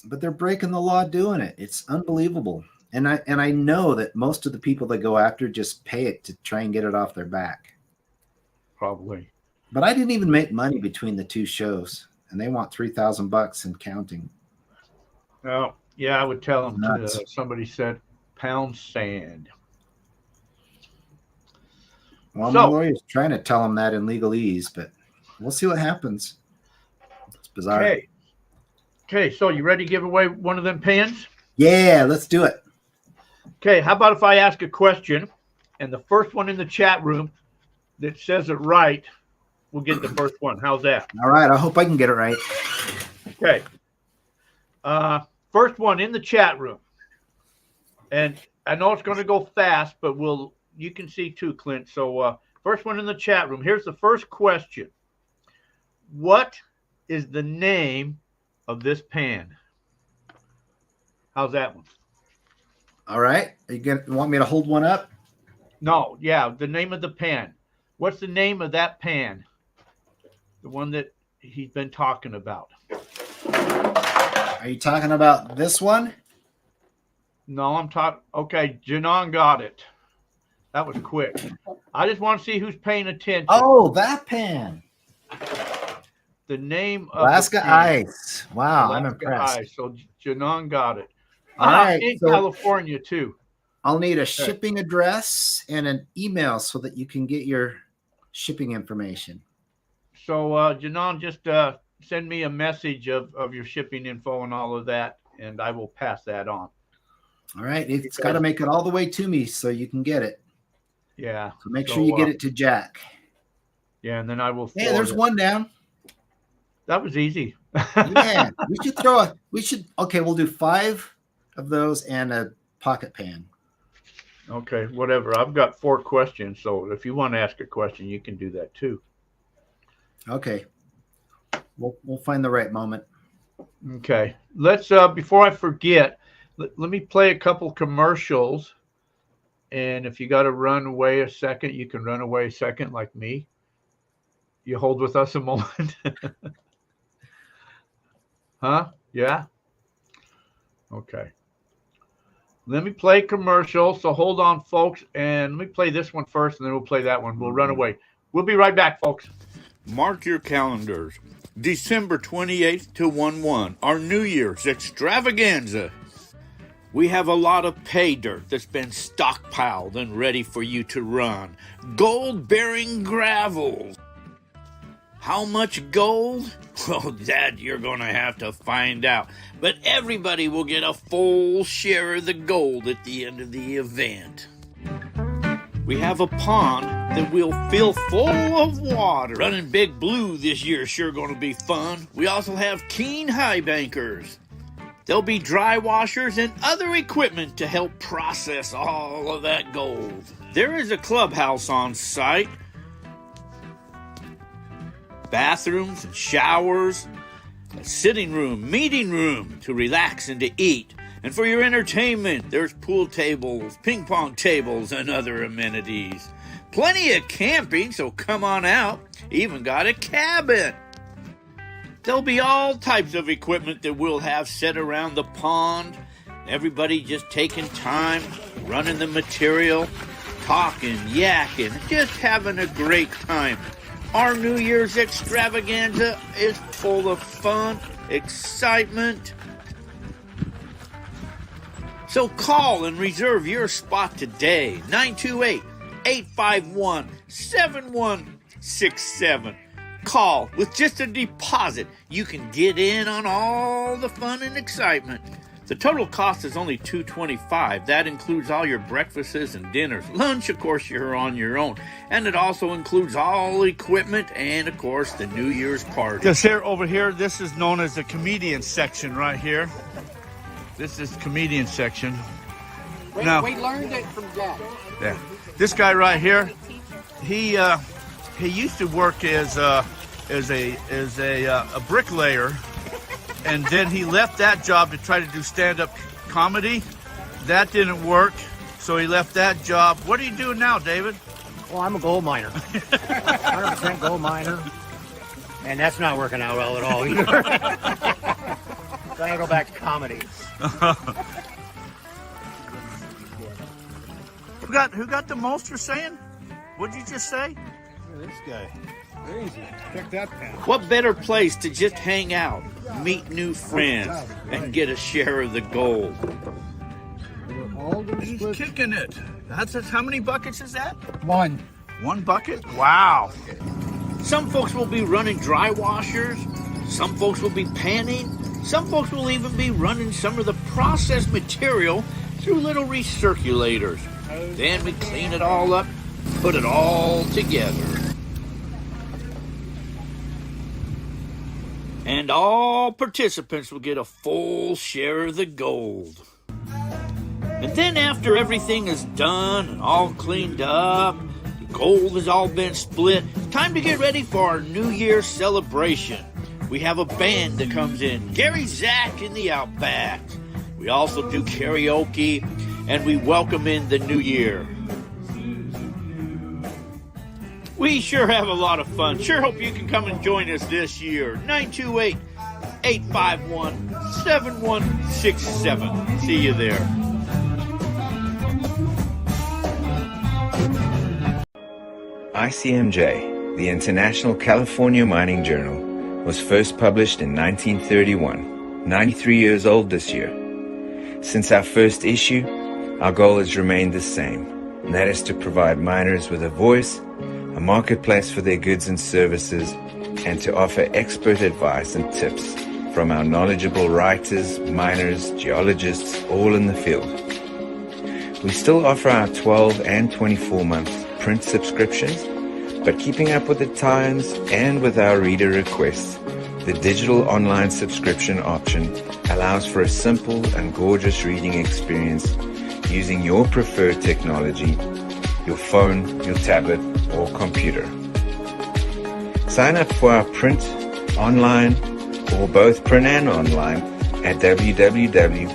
But they're breaking the law doing it. It's unbelievable. And I know that most of the people that go after just pay it to try and get it off their back. Probably. But I didn't even make money between the two shows, and they want $3,000 and counting. Oh, yeah, I would tell them. Somebody said pound sand. Well, my lawyer's trying to tell them that in legalese, but we'll see what happens. It's bizarre. Okay, so you ready to give away one of them pens? Yeah, let's do it. Okay, how about if I ask a question, and the first one in the chat room that says it right will get the first one. How's that? All right, I hope I can get it right. Okay. First one in the chat room. And I know it's going to go fast, but you can see too, Clint. So first one in the chat room. Here's the first question. What is the name of this pan? How's that one? All right. You want me to hold one up? No. Yeah, the name of the pan. What's the name of that pan? The one that he's been talking about. Are you talking about this one? No, I'm talking. Okay, Janon got it. That was quick. I just want to see who's paying attention. Oh, that pan. The name of Alaska Ice. Wow, Alaska I'm impressed. Ice. So Janon got it. All right. In California too. I'll need a shipping address and an email so that you can get your shipping information. So, Janon, just send me a message of your shipping info and all of that, and I will pass that on. All right. It's got to make it all the way to me so you can get it. Yeah. So make sure you get it to Jack. Yeah, and then I will. Hey, there's one down. That was easy. Yeah, okay, we'll do 5 of those and a pocket pan. Okay, whatever. I've got 4 questions, so if you want to ask a question, you can do that too. Okay. We'll find the right moment. Okay. Let's before I forget, let me play a couple commercials. And if you got to run away a second, you can run away a second like me. You hold with us a moment. Huh? Yeah? Okay. Let me play commercial. So hold on, folks. And let me play this one first, and then we'll play that one. We'll run away. We'll be right back, folks. Mark your calendars. December 28th to 1/1, our New Year's extravaganza. We have a lot of pay dirt that's been stockpiled and ready for you to run. Gold-bearing gravels. How much gold? Well, that you're going to have to find out. But everybody will get a full share of the gold at the end of the event. We have a pond that will fill full of water. Running Big Blue this year is sure going to be fun. We also have keen high bankers. There'll be dry washers and other equipment to help process all of that gold. There is a clubhouse on site. Bathrooms and showers, a sitting room, meeting room to relax and to eat. And for your entertainment, there's pool tables, ping pong tables, and other amenities. Plenty of camping, so come on out. Even got a cabin. There'll be all types of equipment that we'll have set around the pond. Everybody just taking time, running the material, talking, yakking, just having a great time. Our New Year's extravaganza is full of fun, excitement. So call and reserve your spot today, 928-851-7167. Call. With just a deposit, you can get in on all the fun and excitement. The total cost is only $225. That includes all your breakfasts and dinners. Lunch, of course, you're on your own. And it also includes all equipment and, of course, the New Year's party. Just here, over here, this is known as the comedian section right here. This is the comedian section. We learned it from Jack. Yeah. This guy right here, he used to work as a bricklayer. And then he left that job to try to do stand-up comedy. That didn't work, so he left that job. What are you doing now, David? Well, I'm a gold miner. 100% gold miner. And that's not working out well at all either. So I gotta go back to comedy. Who got the most, you're saying? What'd you just say? This guy. Crazy. Check that pen. What better place to just hang out, meet new friends, and get a share of the gold? He's kicking it. That's how many buckets is that? 1. 1 bucket? Wow. Some folks will be running dry washers. Some folks will be panning. Some folks will even be running some of the processed material through little recirculators. Then we clean it all up, put it all together. And all participants will get a full share of the gold. And then after everything is done and all cleaned up, the gold has all been split, time to get ready for our New Year's celebration. We have a band that comes in, Gary Zach in the Outback. We also do karaoke, and we welcome in the new year. We sure have a lot of fun. Sure hope you can come and join us this year. 928-851-7167. See you there. ICMJ, the International California Mining Journal, was first published in 1931, 93 years old this year. Since our first issue, our goal has remained the same, and that is to provide miners with a voice, a marketplace for their goods and services, and to offer expert advice and tips from our knowledgeable writers, miners, geologists, all in the field. We still offer our 12 and 24-month print subscriptions, but keeping up with the times and with our reader requests, the digital online subscription option allows for a simple and gorgeous reading experience using your preferred technology, your phone, your tablet, or computer. Sign up for our print, online, or both print and online at www.icmj.com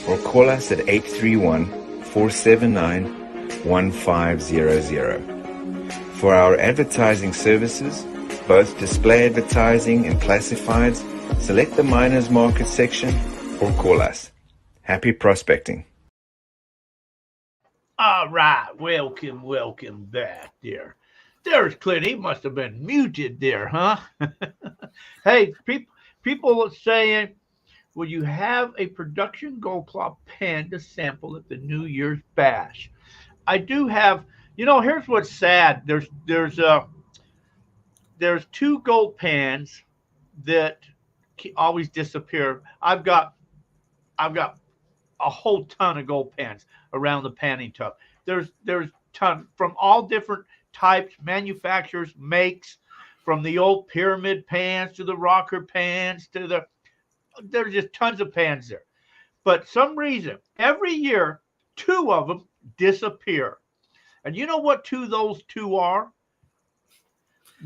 or call us at 831-479-1500. For our advertising services, both display advertising and classifieds, select the miners market section or call us. Happy prospecting. All right, welcome back there. There's Clint. He must have been muted there, huh? Hey, people are saying, will you have a production gold claw pen to sample at the New Year's bash? I do have. Here's what's sad. There's two gold pans that always disappear. I've got a whole ton of gold pans around the panning tub. There's ton from all different types, manufacturers, makes, from the old pyramid pans to the rocker pans there's just tons of pans there. But some reason, every year, two of them disappear. And you know what those two are?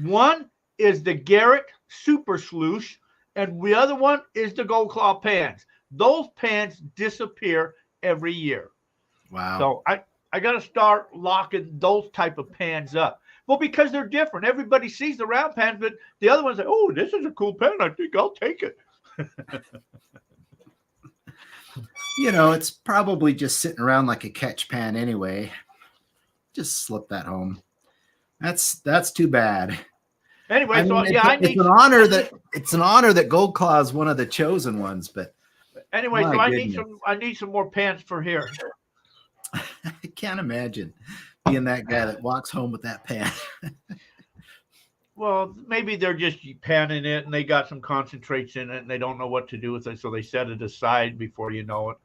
One is the Garrett Super Sloosh, and the other one is the Gold Claw pans. Those pans disappear every year. Wow. So I got to start locking those type of pans up. Well, because they're different. Everybody sees the round pans, but the other ones say, oh, this is a cool pan. I think I'll take it. It's probably just sitting around like a catch pan anyway. Just slip that home. That's too bad. Anyway, it's an honor that Gold Claw is one of the chosen ones, but anyway, so I need some more pans for here. I can't imagine being that guy that walks home with that pan. Well, maybe they're just panning it and they got some concentrates in it and they don't know what to do with it, so they set it aside before you know it.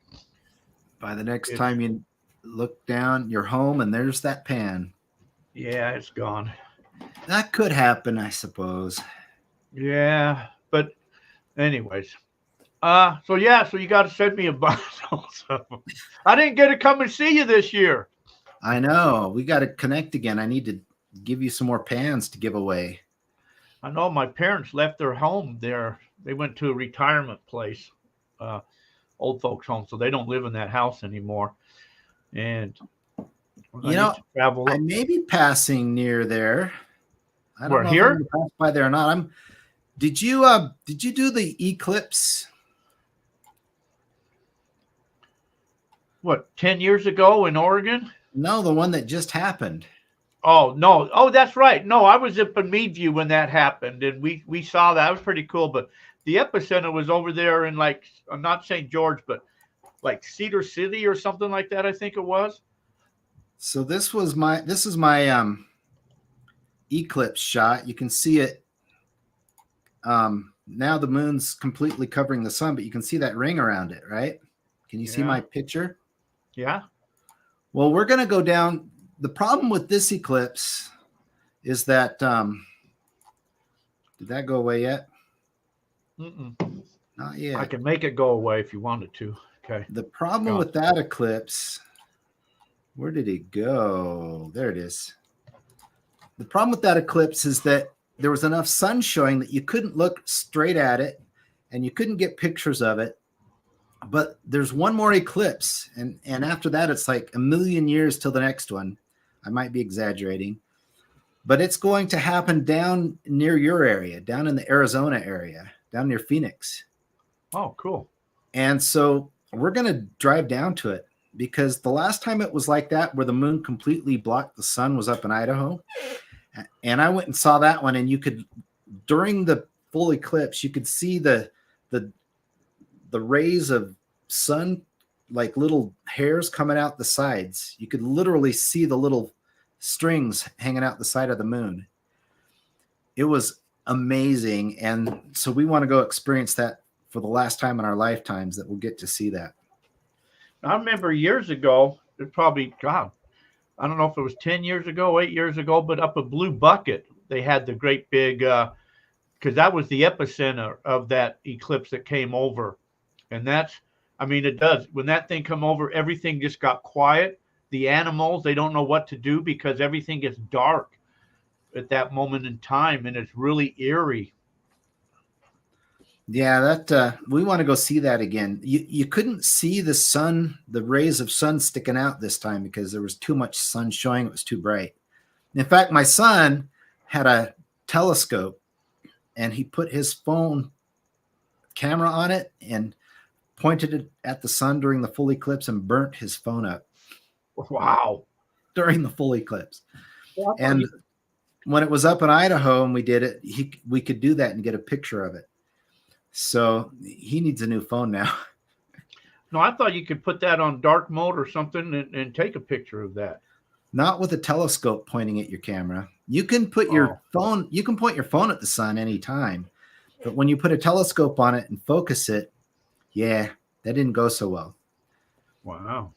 By the next time you look down, you're home and there's that pan. Yeah, it's gone. That could happen, I suppose. Yeah, but anyways. So you got to send me a bundle. So I didn't get to come and see you this year. I know. We got to connect again. I need to give you some more pans to give away. I know my parents left their home there. They went to a retirement place, old folks' home, so they don't live in that house anymore. And I may be passing near there. I don't know here? if I'm gonna pass by there or not. Did you do the Eclipse? What, 10 years ago in Oregon? No, the one that just happened. Oh, no. Oh, that's right. No, I was up in Meadview when that happened, and we saw that. It was pretty cool. But the epicenter was over there in, like, not St. George, but like Cedar City or something like that, I think it was. So this is my Eclipse shot. You can see it. Now the moon's completely covering the sun, but you can see that ring around it, right? Can you see my picture? Yeah. Well, we're going to go down. The problem with this eclipse is that, did that go away yet? Mm-mm. Not yet. I can make it go away if you wanted to. Okay. The problem with that eclipse, where did it go? There it is. The problem with that eclipse is that there was enough sun showing that you couldn't look straight at it and you couldn't get pictures of it. But there's one more eclipse, and after that, it's like a million years till the next one. I might be exaggerating, but it's going to happen down near your area, down in the Arizona area, down near Phoenix. Oh, cool. And so we're going to drive down to it because the last time it was like that, where the moon completely blocked the sun, was up in Idaho. And I went and saw that one, and you could, during the full eclipse, you could see the rays of sun, like little hairs coming out the sides. You could literally see the little strings hanging out the side of the moon. it was amazing. And so we want to go experience that for the last time in our lifetimes that we'll get to see that. I remember years ago, it probably, God, I don't know if it was 10 years ago, 8 years ago, but up a Blue Bucket, they had the great big, because that was the epicenter of that eclipse that came over. And that's, I mean, it does. When that thing come over, everything just got quiet. The animals, they don't know what to do because everything gets dark at that moment in time, and it's really eerie. Yeah, that we want to go see that again. You couldn't see the sun, the rays of sun sticking out this time because there was too much sun showing. It was too bright. In fact, my son had a telescope and he put his phone camera on it and pointed it at the sun during the full eclipse and burnt his phone up. Wow. During the full eclipse. And when it was up in Idaho and we did it, we could do that and get a picture of it. So he needs a new phone now. No, I thought you could put that on dark mode or something and take a picture of that. Not with a telescope pointing at your camera. You can put your phone, you can point your phone at the sun anytime. But when you put a telescope on it and focus it, yeah, that didn't go so well. Wow.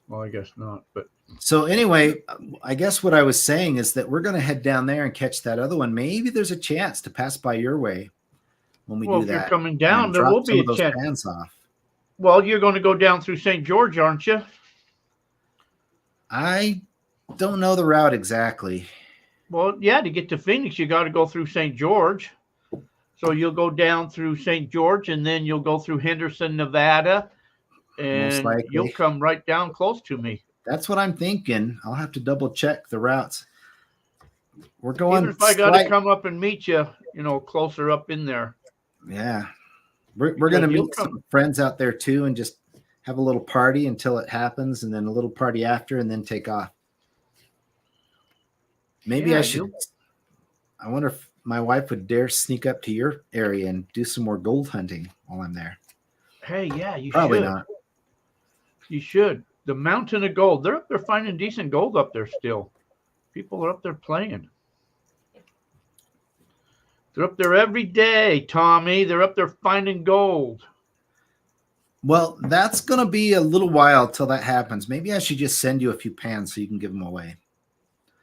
Well, I guess not. But so anyway, I guess what I was saying is that we're going to head down there and catch that other one. Maybe there's a chance to pass by your way when we do that. If you're coming down, there will be a chance. Off. Well, you're going to go down through St. George, aren't you? I don't know the route exactly. Well, yeah, to get to Phoenix, you got to go through St. George. So you'll go down through St. George, and then you'll go through Henderson, Nevada, and you'll come right down close to me. That's what I'm thinking. I'll have to double check the routes. We're going. Even if I got to come up and meet you, closer up in there. Yeah, we're going to meet some friends out there too, and just have a little party until it happens, and then a little party after, and then take off. Maybe I should. I wonder if my wife would dare sneak up to your area and do some more gold hunting while I'm there. Hey, yeah, you probably should. Not. You should. The mountain of gold. They're up there finding decent gold up there still. People are up there playing. They're up there every day, Tommy. They're up there finding gold. Well, that's going to be a little while till that happens. Maybe I should just send you a few pans so you can give them away.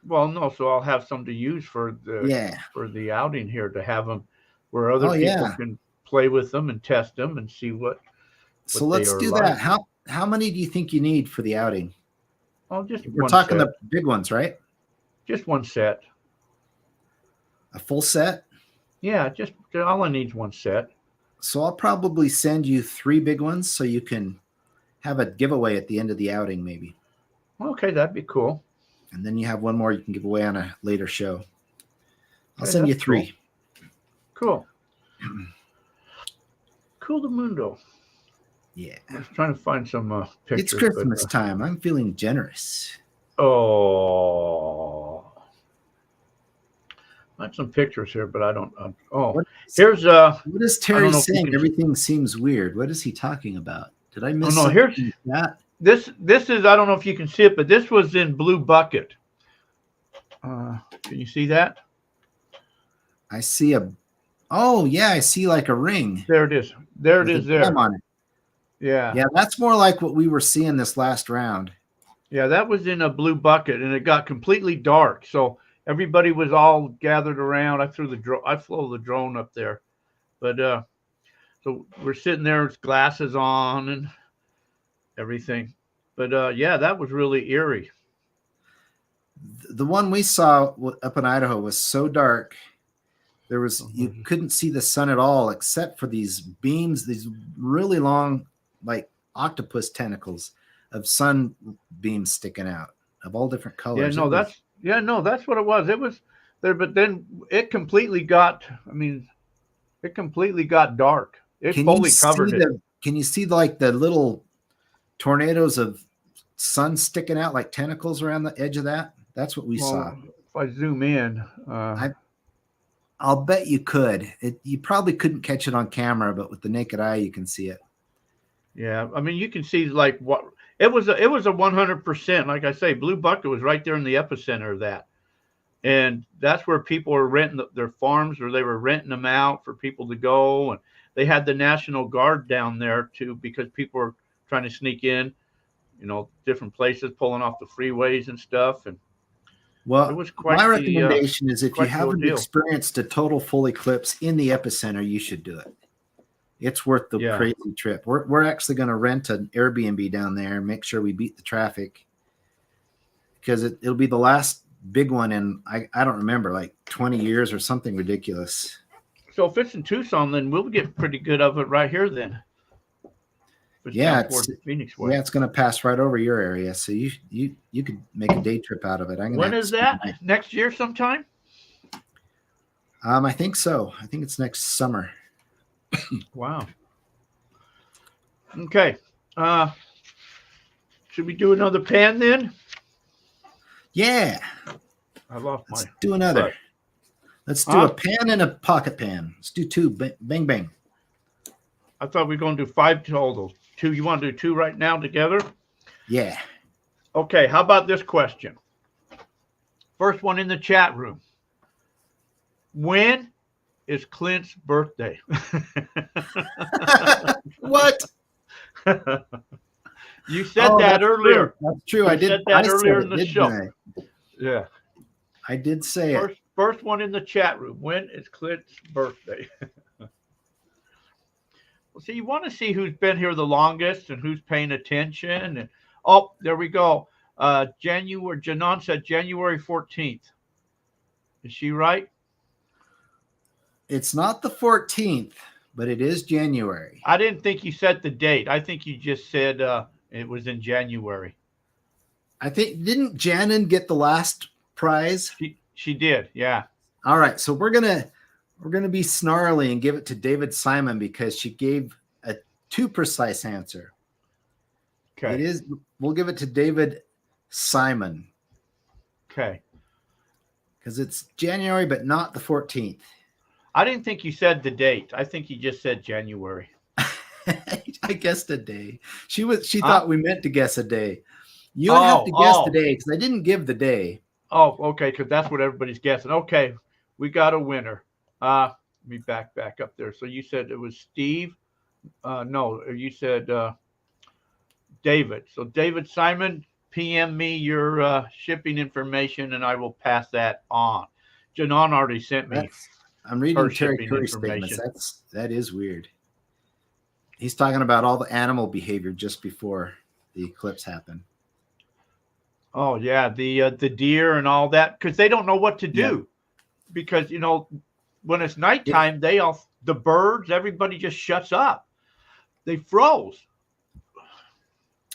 Well, no, so I'll have some to use for the outing here, to have them where other people can play with them and test them and see what so let's do that. How many do you think you need for the outing? Oh, just we're talking the big ones, right? Just one set. A full set? Yeah, just all I need is one set. So I'll probably send you 3 big ones so you can have a giveaway at the end of the outing, maybe. Okay, that'd be cool. And then you have one more you can give away on a later show. I'll send you 3. Cool. Cool the mundo. Yeah. I was trying to find some pictures. It's Christmas time. I'm feeling generous. Oh. I have some pictures here, but I don't. Here's what is Terry saying? Everything seems weird. What is he talking about? Did I miss something? Here's that. This is, I don't know if you can see it, but this was in Blue Bucket. Can you see that? I see I see like a ring. There it is. There it is. There. On it. Yeah. Yeah, that's more like what we were seeing this last round. Yeah, that was in a Blue Bucket, and it got completely dark. So everybody was all gathered around. I flew the drone up there, but so we're sitting there with glasses on and everything. But yeah, that was really eerie. The one we saw up in Idaho was so dark. There was you couldn't see the sun at all, except for these beams, these really long, like octopus tentacles of sun beams sticking out of all different colors. That's what it was. It was there, but then it completely got. It completely got dark. It fully covered it. Can you see like the little tornadoes of sun sticking out like tentacles around the edge of that? That's what we saw. If I zoom in, I'll bet you could. You probably couldn't catch it on camera, but with the naked eye, you can see it. Yeah, you can see like what it was. It was a 100%. Like I say, Blue Bucket was right there in the epicenter of that. And that's where people are renting their farms, or they were renting them out for people to go. And they had the National Guard down there too, because people were trying to sneak in, different places, pulling off the freeways and stuff. And it Well, was my recommendation is if you quite the haven't ordeal. experienced a total full eclipse in the epicenter, you should do it. It's worth the Yeah. crazy trip. We're actually going to rent an Airbnb down there and make sure we beat the traffic, because it'll be the last big one in, I don't remember, like 20 years or something ridiculous. So if it's in Tucson, then we'll get pretty good of it right here then. If Yeah, down towards Phoenix way. Yeah, it's going to pass right over your area, so you could make a day trip out of it. When is that? Next year sometime? I think so. I think it's next summer. Wow. Okay. Should we do another pan then? Yeah. I lost Let's my. do another. Right. Let's do a pan and a pocket pan. Let's do two. Bang, bang. I thought we were going to do 5 total. 2. You want to do 2 right now together? Yeah. Okay. How about this question? First one in the chat room. When is Clint's birthday? What? You said that earlier. True. That's true. I said that earlier in the show. Yeah. I did say it. First one in the chat room. When is Clint's birthday? Well, see, you want to see who's been here the longest and who's paying attention. And oh, there we go. Janon said January 14th. Is she right? It's not the 14th, but it is January. I didn't think you said the date. I think you just said it was in January. I think, didn't Janon get the last prize? She did, yeah. All right, so we're gonna be snarly and give it to David Simon because she gave a too precise answer. Okay. It is. We'll give it to David Simon. Okay. Because it's January, but not the 14th. I didn't think you said the date. I think you just said January. I guessed a day. She thought we meant to guess a day. You would have to guess the day because I didn't give the day. Oh, okay, because that's what everybody's guessing. Okay, we got a winner. Let me back up there. So you said it was Steve. No, you said David. So David Simon, PM me your shipping information, and I will pass that on. Janon already sent me. I'm reading Terry Curry statements. That is weird. He's talking about all the animal behavior just before the eclipse happened. Oh yeah, the deer and all that, because they don't know what to do, because when it's nighttime, the birds, everybody just shuts up. They froze.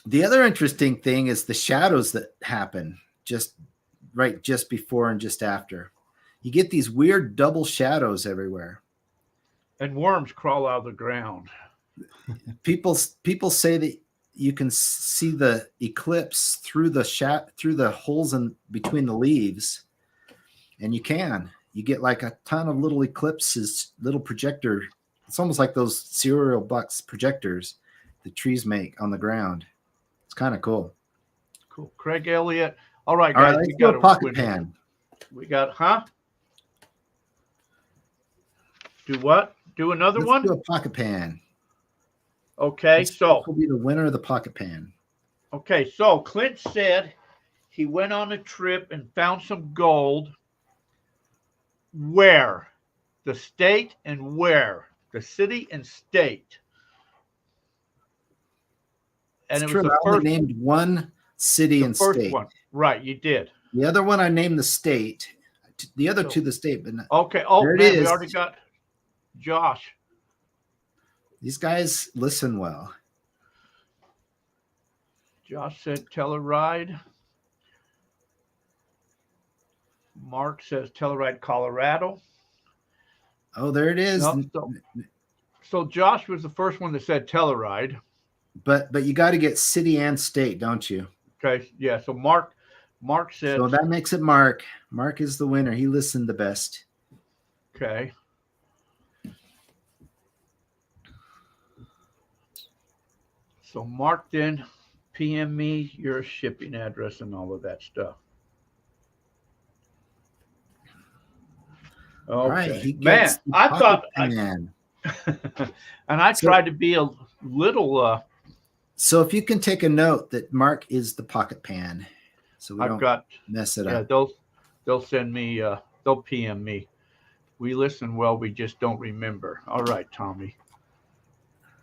The other interesting thing is the shadows that happen just before and just after. You get these weird double shadows everywhere. And worms crawl out of the ground. People say that you can see the eclipse through the holes in between the leaves, and you get like a ton of little eclipses, little projector. It's almost like those cereal box projectors the trees make on the ground. It's kind of cool. Cool. Craig Elliott. All right, guys. Let's do a pocket pan. We got, Do what? Do another Let's one? do a pocket pan. Okay, so will be the winner of the pocket pan. Okay, so Clint said he went on a trip and found some gold. Where? The state and where? The city and state. And it's it was true. the I only first named one city and first state. one. Right, you did. The other one I named the state. The other two the state, but not, okay. Oh there man, it is. We already got Josh. These guys listen well. Josh said Telluride. Mark says Telluride, Colorado. Oh, there it is. Nope, so Josh was the first one that said Telluride. But you got to get city and state, don't you? Okay, yeah. So Mark said. So that makes it Mark. Mark is the winner. He listened the best. Okay. So Mark then PM me your shipping address and all of that stuff. All right, Okay. he Man, gets the I pocket thought, pan. and I So- tried to be a little. So if you can take a note that Mark is the pocket pan, so we I've don't got. mess it Yeah, up. they'll send me. They'll PM me. We listen well. We just don't remember. All right, Tommy.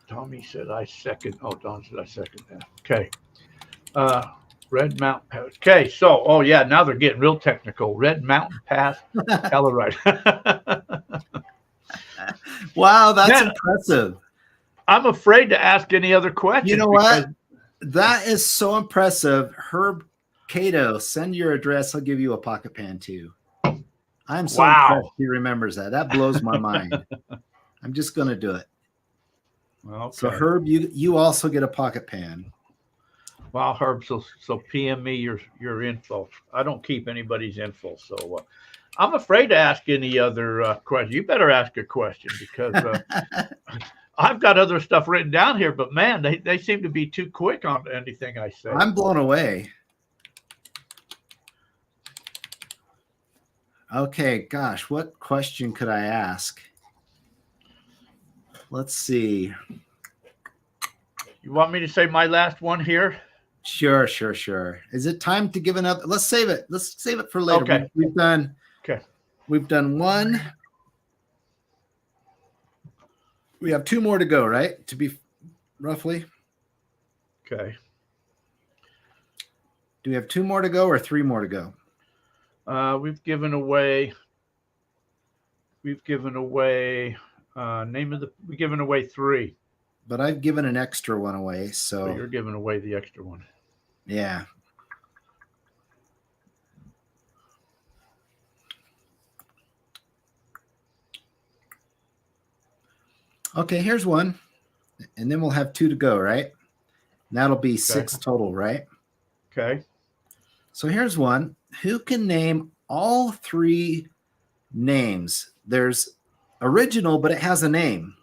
Tommy said I second. Oh, Don said I second that. Okay. Red Mountain Pass. Okay, so yeah, now they're getting real technical. Red Mountain Pass, Telluride. Wow, that's Man, impressive. I'm afraid to ask any other questions. You know because what? That is so impressive. Herb Cato, send your address. I'll give you a pocket pan too. I'm so Wow. impressed he remembers that. That blows my mind. I'm just going to do it. Okay. So Herb, you also get a pocket pan. Wow, Herb. So PM me your info. I don't keep anybody's info, so I'm afraid to ask any other question. You better ask a question because I've got other stuff written down here, but man, they seem to be too quick on anything I say. I'm blown away. Okay, gosh, what question could I ask? Let's see. You want me to say my last one here? Sure. Is it time to give another? Let's save it. Let's save it for later. Okay. We've done. Okay. We've done one. We have two more to go, right? To be roughly. Okay. Do we have two more to go or three more to go? We've given away. We've given away three. But I've given an extra one away, So you're giving away the extra one. yeah. Okay, here's one. And then we'll have two to go, right? And that'll be six total, right? Okay. So here's one. Who can name all three names? There's original, but it has a name.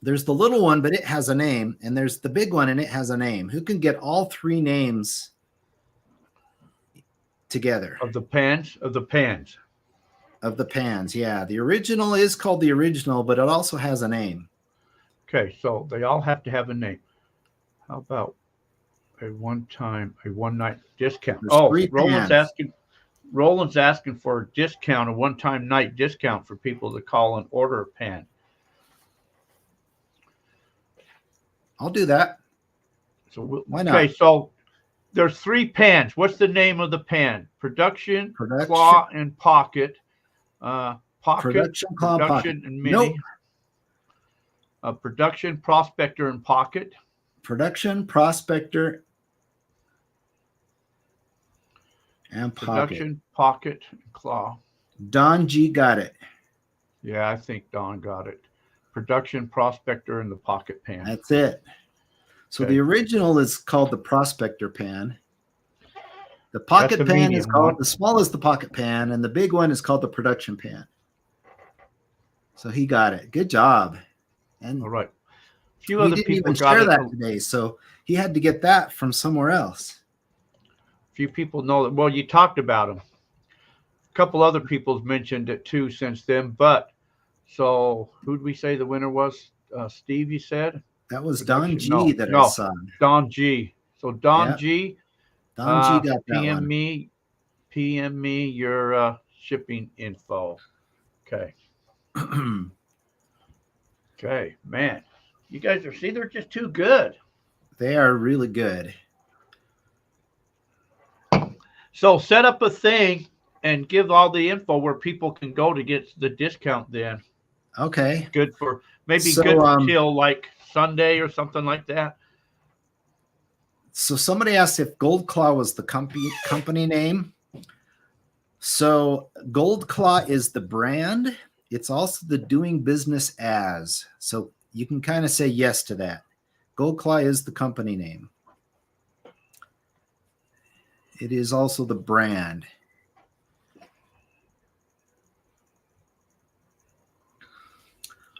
There's the little one, but it has a name. And there's the big one, and it has a name. Who can get all three names together? Of the pans? Of the pans, yeah. The original is called the original, but it also has a name. Okay, so they all have to have a name. How about a one night discount? There's three pans. Roland's asking for a discount, a one-time night discount for people to call and order a pan. I'll do that. So why not? Okay, so there's three pans. What's the name of the pan? Production, claw, and pocket. Production, claw, pocket. And mini. Nope. Production, prospector, and pocket. Production, prospector, and pocket. Production, pocket, and claw. Don G got it. Yeah, I think Don got it. Production, prospector, and the pocket pan. That's it. So the original is called the prospector pan. The pocket pan is called, the small is the pocket pan, and the big one is called the production pan. So he got it. Good job. And all right. A few other people got share it that today, so he had to get that from somewhere else. A few people know that. Well, you talked about them. A couple other people's mentioned it too since then. But so who'd we say the winner was? Steve, you said? That was Don G I saw. Don G. So Don G. Don G got that PM one. PM me your shipping info. Okay. Okay, man. You guys they're just too good. They are really good. So set up a thing and give all the info where people can go to get the discount then. Okay. Good for good until like Sunday or something like that. So somebody asked if Gold Claw was the company name. So Gold Claw is the brand. It's also the doing business as. So you can kind of say yes to that. Gold Claw is the company name. It is also the brand.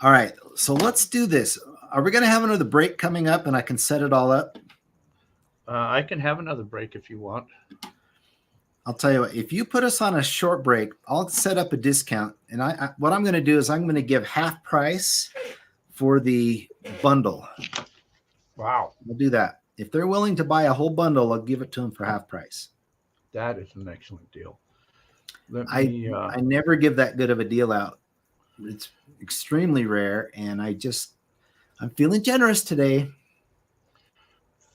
All right, so let's do this. Are we going to have another break coming up and I can set it all up? I can have another break if you want. I'll tell you what, if you put us on a short break, I'll set up a discount. And what I'm going to do is I'm going to give half price for the bundle. Wow. I'll do that. If they're willing to buy a whole bundle, I'll give it to them for half price. That is an excellent deal. I never give that good of a deal out. It's extremely rare, and I'm feeling generous today.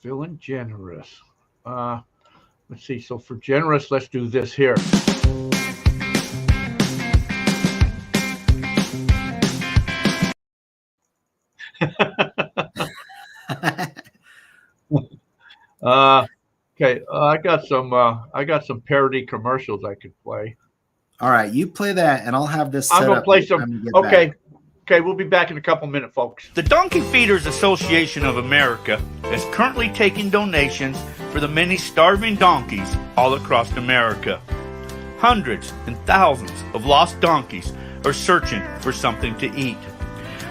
Feeling generous. Let's see. So for generous, let's do this here. Okay. I got some parody commercials I could play. All right, you play that, and I'll have this set I'm gonna up play some. Okay. Back. Okay, we'll be back in a couple minutes, folks. The Donkey Feeders Association of America is currently taking donations for the many starving donkeys all across America. Hundreds and thousands of lost donkeys are searching for something to eat.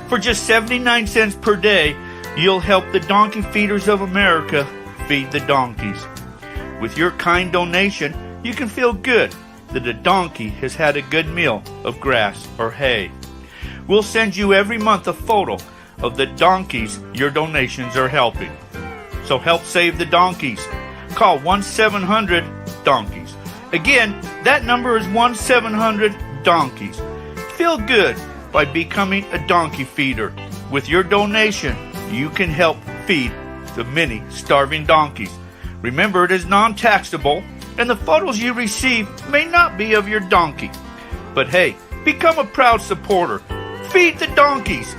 For just 79 cents per day, you'll help the Donkey Feeders of America feed the donkeys. With your kind donation, you can feel good that a donkey has had a good meal of grass or hay. We'll send you every month a photo of the donkeys your donations are helping. So help save the donkeys. Call 1-700-DONKEYS. Again, that number is 1-700-DONKEYS. Feel good by becoming a donkey feeder. With your donation, you can help feed the many starving donkeys. Remember, it is non-taxable, and the photos you receive may not be of your donkey. But hey, become a proud supporter. Feed the donkeys.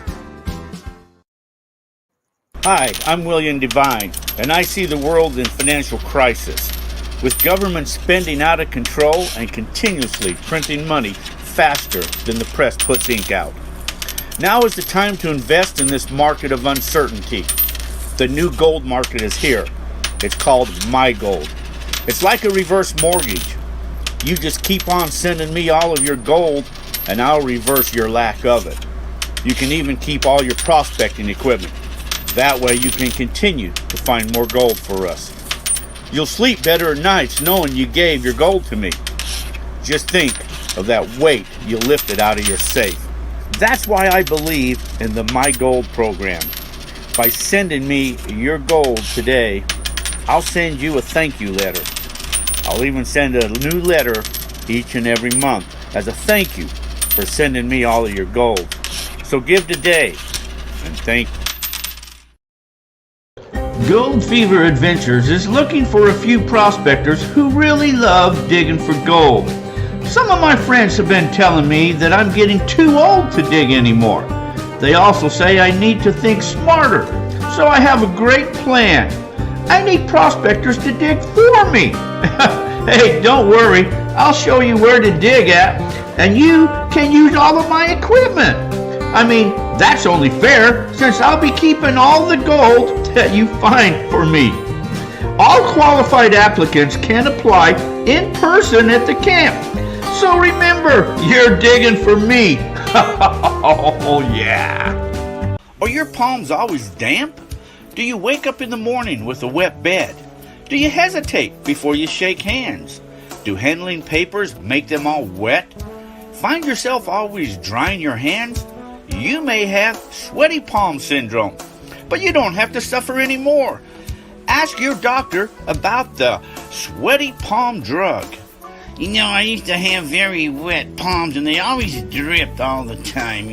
Hi, I'm William Devine, and I see the world in financial crisis. With government spending out of control and continuously printing money faster than the press puts ink out. Now is the time to invest in this market of uncertainty. The new gold market is here. It's called My Gold. It's like a reverse mortgage. You just keep on sending me all of your gold, and I'll reverse your lack of it. You can even keep all your prospecting equipment. That way you can continue to find more gold for us. You'll sleep better at nights knowing you gave your gold to me. Just think of that weight you lifted out of your safe. That's why I believe in the My Gold program. By sending me your gold today, I'll send you a thank you letter. I'll even send a new letter each and every month as a thank you for sending me all of your gold. So give today, and thank you. Gold Fever Adventures is looking for a few prospectors who really love digging for gold. Some of my friends have been telling me that I'm getting too old to dig anymore. They also say I need to think smarter, so I have a great plan. I need prospectors to dig for me. Hey, don't worry, I'll show you where to dig at, and you can use all of my equipment. I mean, that's only fair, since I'll be keeping all the gold that you find for me. All qualified applicants can apply in person at the camp. So remember, you're digging for me. Oh, yeah. Are your palms always damp? Do you wake up in the morning with a wet bed? Do you hesitate before you shake hands? Do handling papers make them all wet? Find yourself always drying your hands? You may have sweaty palm syndrome, but you don't have to suffer anymore. Ask your doctor about the sweaty palm drug. You know, I used to have very wet palms, and they always dripped all the time,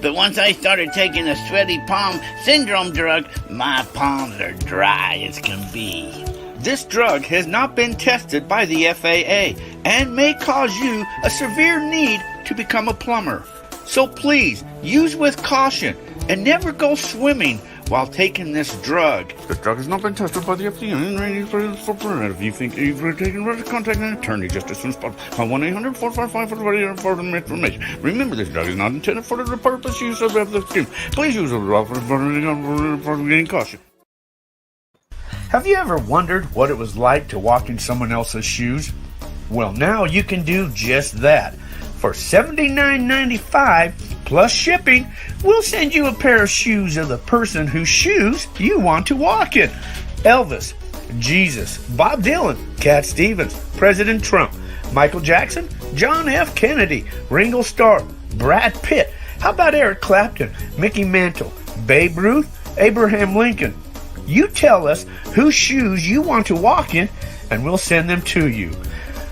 but once I started taking the sweaty palm syndrome drug, my palms are dry as can be. This drug has not been tested by the FAA and may cause you a severe need to become a plumber. So please, use with caution and never go swimming while taking this drug. This drug has not been tested by the FDA and ready for if you think you've taken, contact an attorney just as soon as possible. Call 1-800-455 for information. Remember, this drug is not intended for the purpose use of the scheme. Please use it for getting caution. Have you ever wondered what it was like to walk in someone else's shoes? Well, now you can do just that. For $79.95 plus shipping, we'll send you a pair of shoes of the person whose shoes you want to walk in. Elvis, Jesus, Bob Dylan, Cat Stevens, President Trump, Michael Jackson, John F. Kennedy, Ringo Starr, Brad Pitt. How about Eric Clapton, Mickey Mantle, Babe Ruth, Abraham Lincoln? You tell us whose shoes you want to walk in, and we'll send them to you.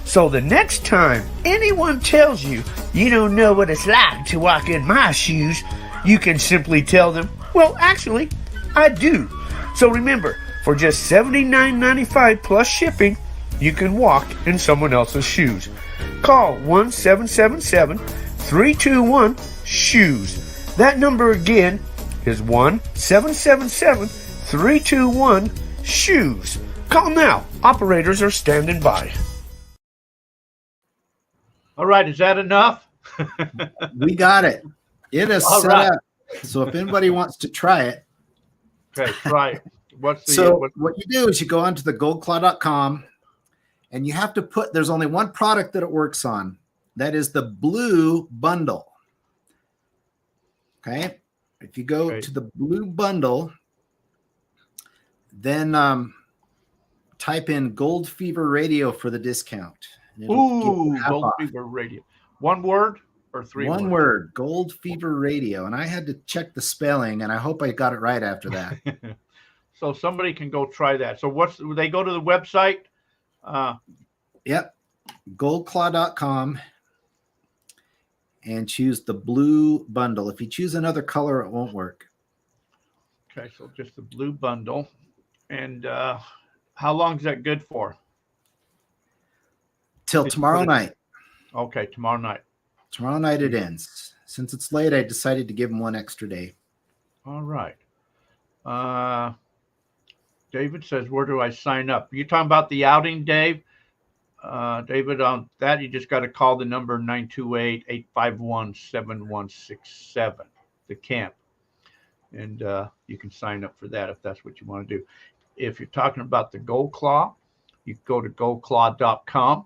So the next time anyone tells you you don't know what it's like to walk in my shoes, you can simply tell them, well, actually, I do. So remember, for just $79.95 plus shipping, you can walk in someone else's shoes. Call 1-777-321-SHOES. That number again is 1-777-321-SHOES. Call now. Operators are standing by. All right, is that enough? We got it. It is All set right. up. So if anybody wants to try it. Okay, try it. What's the So what you do is you go onto the goldclaw.com and you have to put, there's only one product that it works on. That is the blue bundle. Okay. If you go to the blue bundle, then type in Gold Fever Radio for the discount. Ooh, Gold Fever Radio. One word or three words? One word, Gold Fever Radio. And I had to check the spelling, and I hope I got it right after that. So somebody can go try that. So they go to the website? Yep. Goldclaw.com and choose the blue bundle. If you choose another color, it won't work. Okay, so just the blue bundle. And how long is that good for? Till tomorrow night. Okay, tomorrow night. Tomorrow night it ends. Since it's late, I decided to give them one extra day. All right. David says, where do I sign up? You talking about the outing, Dave? David, on that, you just got to call the number 928-851-7167, the camp. And you can sign up for that if that's what you want to do. If you're talking about the Gold Claw, you go to goldclaw.com,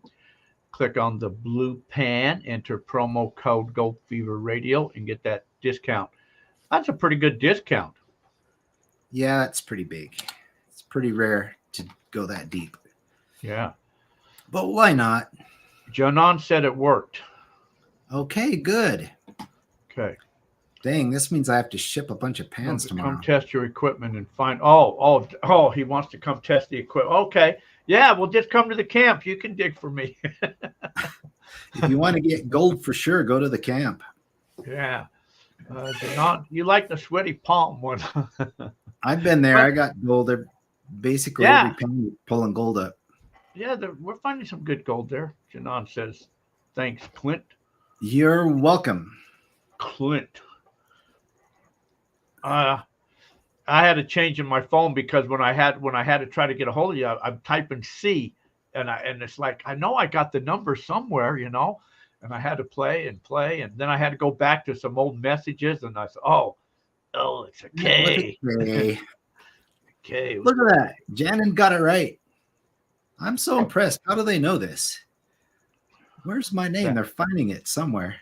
click on the blue pan, enter promo code Gold Fever Radio, and get that discount. That's a pretty good discount. Yeah, it's pretty big. It's pretty rare to go that deep. Yeah. But why not? Janan said it worked. Okay, good. Okay. Dang, this means I have to ship a bunch of pans tomorrow. Come test your equipment and find. Oh, he wants to come test the equipment. Okay. Yeah, well, just come to the camp. You can dig for me. If you want to get gold for sure, go to the camp. Yeah. You like the sweaty palm one. I've been there. I got gold. They're basically every pound pulling gold up. Yeah, we're finding some good gold there. Janan says, thanks, Clint. You're welcome. Clint. I had a change in my phone because when I had to try to get a hold of you, I'm typing C, and it's like I know I got the number somewhere, and I had to play, and then I had to go back to some old messages, and I said, oh, it's a K. K. Look at that. Janan got it right. I'm so impressed. How do they know this? Where's my name? They're finding it somewhere.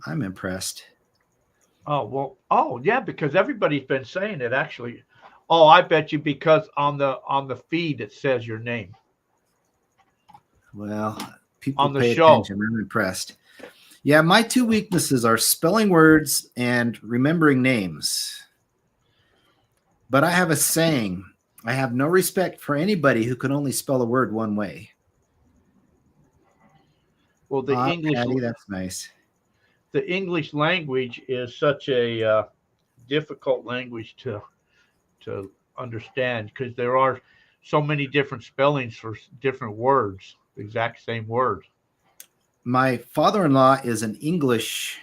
I'm impressed. Oh, well, yeah, because everybody's been saying it actually. Oh, I bet you because on the feed it says your name. Well, people on the pay show. attention. I'm impressed. Yeah, my two weaknesses are spelling words and remembering names. But I have a saying. I have no respect for anybody who can only spell a word one way. Well, the English. Patty, that's nice. The English language is such a difficult language to understand because there are so many different spellings for different words, the exact same word. My father-in-law is an English.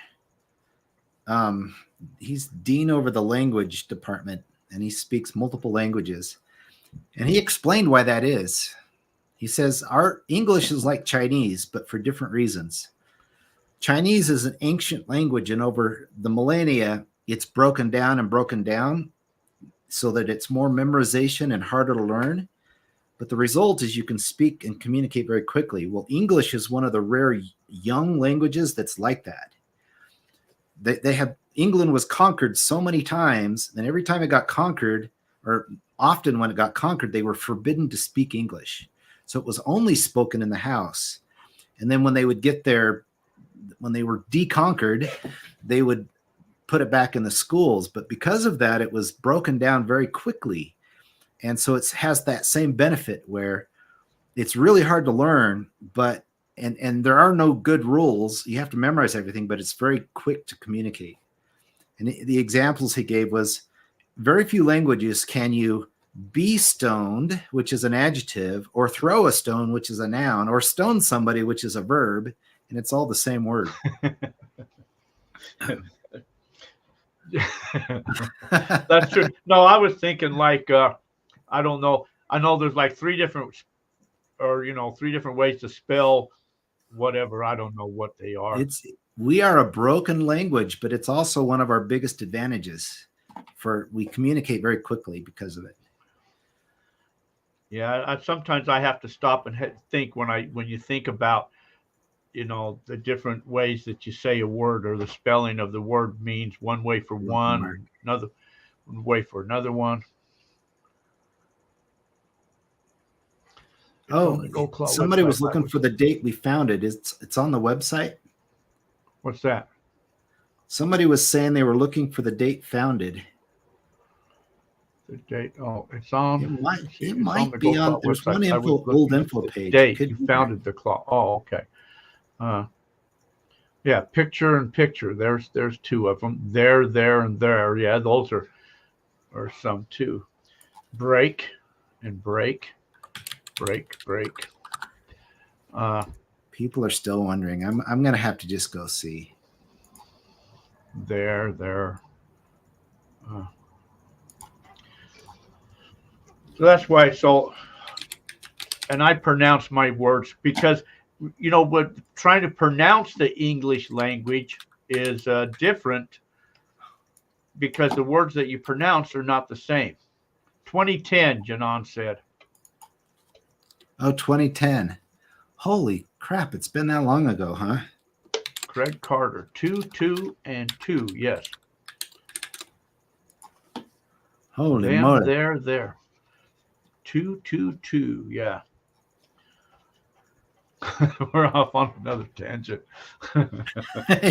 He's dean over the language department, and he speaks multiple languages. And he explained why that is. He says our English is like Chinese, but for different reasons. Chinese is an ancient language, and over the millennia, it's broken down so that it's more memorization and harder to learn. But the result is you can speak and communicate very quickly. Well, English is one of the rare young languages that's like that. England was conquered so many times, and every time it got conquered, or often when it got conquered, they were forbidden to speak English. So it was only spoken in the house. And then when they would get there, when they were deconquered, they would put it back in the schools. But because of that, it was broken down very quickly. And so it has that same benefit where it's really hard to learn, but and there are no good rules. You have to memorize everything, but it's very quick to communicate. And the examples he gave was very few languages can you be stoned, which is an adjective, or throw a stone, which is a noun, or stone somebody, which is a verb, and it's all the same word. That's true. No, I was thinking like, I don't know. I know there's like three different ways to spell whatever. I don't know what they are. We are a broken language, but it's also one of our biggest advantages. We communicate very quickly because of it. Yeah, sometimes I have to stop and think when you think about, the different ways that you say a word, or the spelling of the word means one way for one, another way for another one. Somebody was looking for the date we founded. It's on the website. What's that? Somebody was saying they were looking for the date founded. The date? Oh, it's on. It might be on. There's one old info page. Date you founded the claw. Oh, okay. Yeah, picture and picture. There's two of them. There, and there. Yeah, those are some too. Break and break. Break. People are still wondering. I'm gonna have to just go see. There. So that's why. And I pronounce my words because, but trying to pronounce the English language is different because the words that you pronounce are not the same. 2010, Janon said. Oh, 2010. Holy crap, it's been that long ago, huh? Craig Carter, 2, and 2, yes. Holy moly. There. 2, yeah. We're off on another tangent.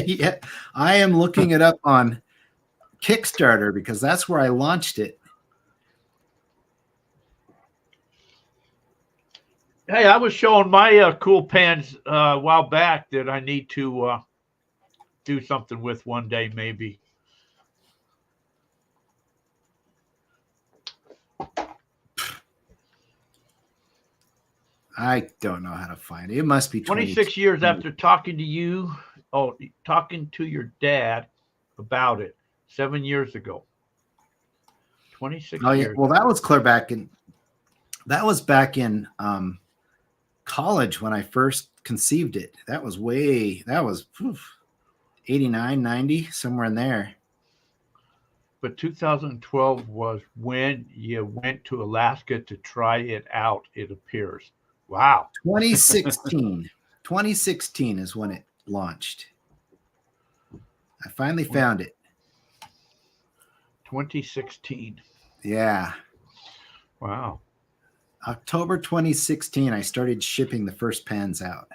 Yeah, I am looking it up on Kickstarter because that's where I launched it. Hey, I was showing my cool pens a while back that I need to do something with one day, maybe. I don't know how to find it. It must be 26 years after talking to you. Oh, talking to your dad about it 7 years ago. 26 years. Years. Well, that was clear back in. That was back in college when I first conceived it. That was 89, 90, somewhere in there. But 2012 was when you went to Alaska to try it out, it appears. Wow. 2016. 2016 is when it launched. I finally found it. 2016. Yeah. Wow. October 2016, I started shipping the first pens out.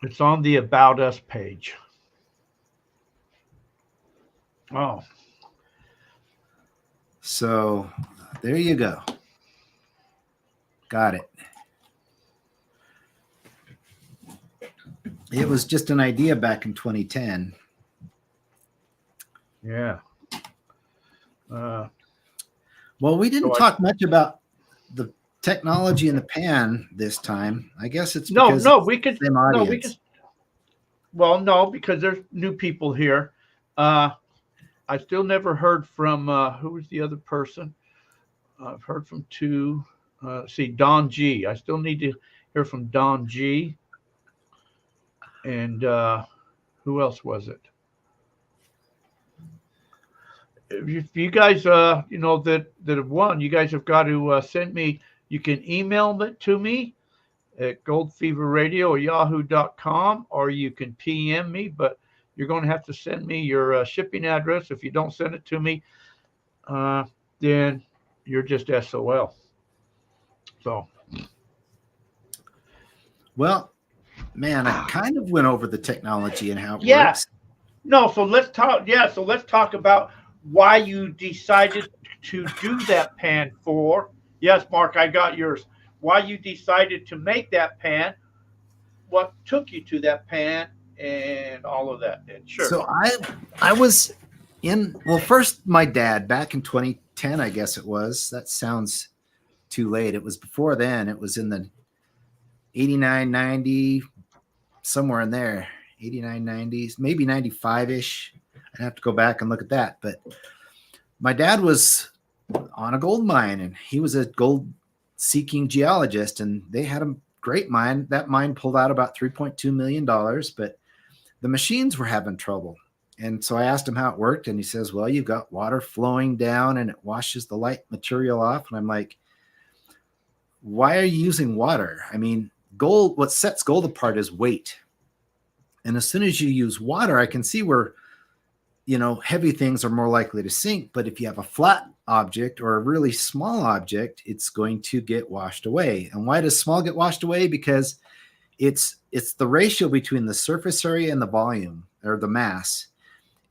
It's on the About Us page. Oh. So there you go. Got it. It was just an idea back in 2010. Yeah. Well, we didn't talk much about the technology in the pan this time. I guess it's because because there's new people here. I still never heard from who was the other person. I've heard from two. Don G. I still need to hear from Don G. And who else was it? If you guys, that have won, you guys have got to send me. You can email it to me at goldfeverradio@yahoo.com, or you can PM me. But You're going to have to send me your shipping address. If you don't send it to me, then you're just SOL. So, Well, man, I kind of went over the technology and how it yeah, works. no. So let's talk. Yeah, so let's talk about why you decided to do that pan for. Yes, Mark, I got yours. Why you decided to make that pan, what took you to that pan, and all of that. And sure. So I was first my dad back in 2010, I guess it was. That sounds too late. It was before then. It was in the 89, 90, somewhere in there, 89, 90s, maybe 95-ish. I'd have to go back and look at that. But my dad was on a gold mine, and he was a gold seeking geologist, and they had a great mine. That mine pulled out about $3.2 million, but the machines were having trouble. And so I asked him how it worked, and he says, well, you've got water flowing down and it washes the light material off. And I'm like, why are you using water? I mean, gold, what sets gold apart is weight. And as soon as you use water, I can see where, heavy things are more likely to sink. But if you have a flat object or a really small object, it's going to get washed away. And why does small get washed away? Because it's the ratio between the surface area and the volume or the mass.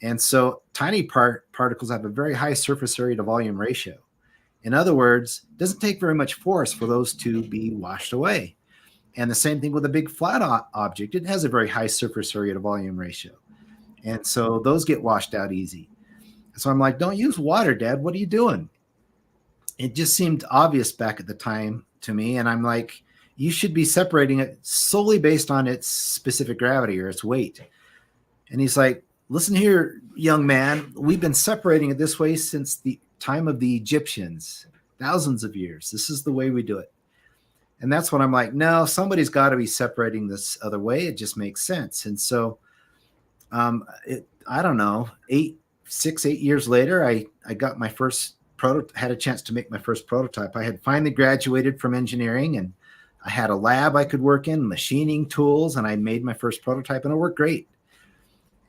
And so tiny particles have a very high surface area to volume ratio. In other words, it doesn't take very much force for those to be washed away. And the same thing with a big flat object. It has a very high surface area to volume ratio. And so those get washed out easy. So I'm like, don't use water, Dad. What are you doing? It just seemed obvious back at the time to me. And I'm like, you should be separating it solely based on its specific gravity or its weight. And he's like, listen here, young man, we've been separating it this way since the time of the Egyptians, thousands of years. This is the way we do it. And that's when I'm like, no, somebody's got to be separating this other way. It just makes sense. And so, I don't know, 8 years later, I got my first had a chance to make my first prototype. I had finally graduated from engineering, and I had a lab I could work in, machining tools, and I made my first prototype, and it worked great.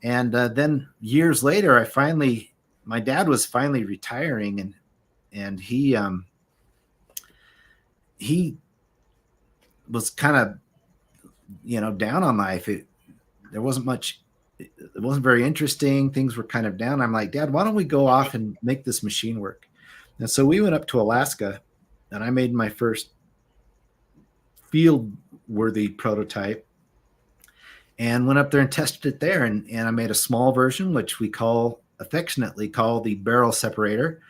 And then years later, my dad was finally retiring, and he was kind of, down on life. It wasn't very interesting. Things were kind of down. I'm like, Dad, why don't we go off and make this machine work? And so we went up to Alaska, and I made my first field-worthy prototype and went up there and tested it there. And I made a small version, which we affectionately call the barrel separator.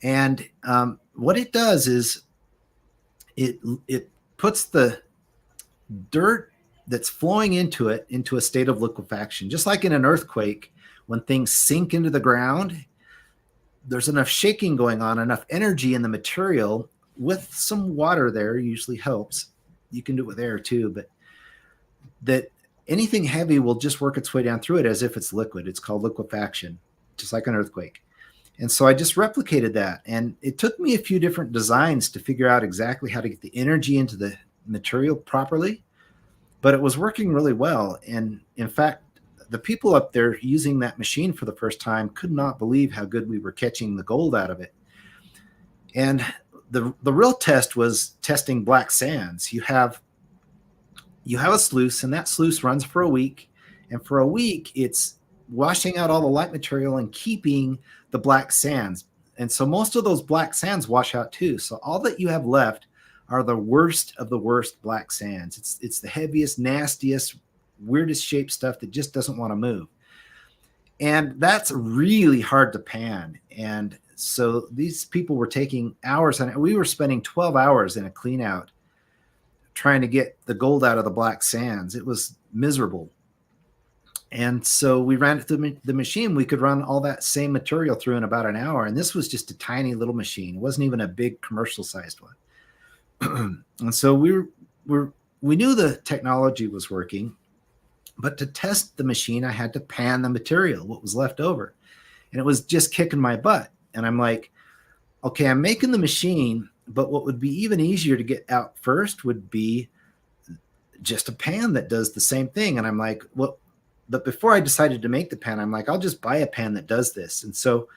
And what it does is it puts the dirt that's flowing into it into a state of liquefaction. Just like in an earthquake, when things sink into the ground, there's enough shaking going on, enough energy in the material with some water there usually helps. You can do it with air too, but that anything heavy will just work its way down through it as if it's liquid. It's called liquefaction, just like an earthquake. And so I just replicated that. And it took me a few different designs to figure out exactly how to get the energy into the material properly, but it was working really well. And in fact, the people up there using that machine for the first time could not believe how good we were catching the gold out of it. And the real test was testing black sands. You have a sluice, and that sluice runs for a week. And for a week, it's washing out all the light material and keeping the black sands. And so most of those black sands wash out too. So all that you have left are the worst of the worst black sands. It's the heaviest, nastiest, weirdest shaped stuff that just doesn't want to move. And that's really hard to pan. And so these people were taking hours, and we were spending 12 hours in a clean out trying to get the gold out of the black sands. It was miserable. And so we ran it through the machine. We could run all that same material through in about an hour. And this was just a tiny little machine. It wasn't even a big commercial sized one. And so we knew the technology was working, but to test the machine, I had to pan the material, what was left over. And it was just kicking my butt. And I'm like, okay, I'm making the machine, but what would be even easier to get out first would be just a pan that does the same thing. And I'm like, well, but before I decided to make the pan, I'm like, I'll just buy a pan that does this. And so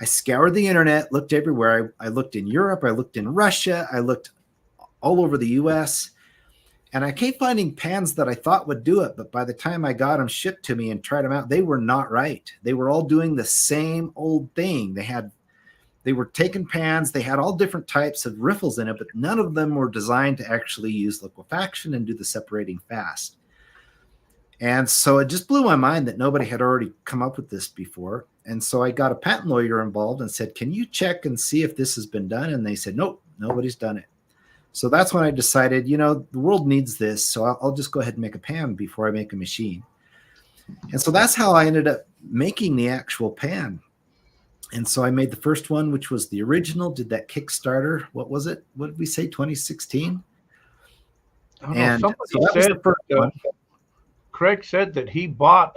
I scoured the internet, looked everywhere. I looked in Europe, I looked in Russia, I looked all over the US, and I kept finding pans that I thought would do it. But by the time I got them shipped to me and tried them out, they were not right. They were all doing the same old thing. They were taking pans, they had all different types of riffles in it, but none of them were designed to actually use liquefaction and do the separating fast. And so it just blew my mind that nobody had already come up with this before. And so I got a patent lawyer involved and said, can you check and see if this has been done? And they said, nope, nobody's done it. So that's when I decided, the world needs this. So I'll just go ahead and make a pan before I make a machine. And so that's how I ended up making the actual pan. And so I made the first one, which was the original, did that Kickstarter. What was it? What did we say? 2016? And so that was the first one. Craig said that he bought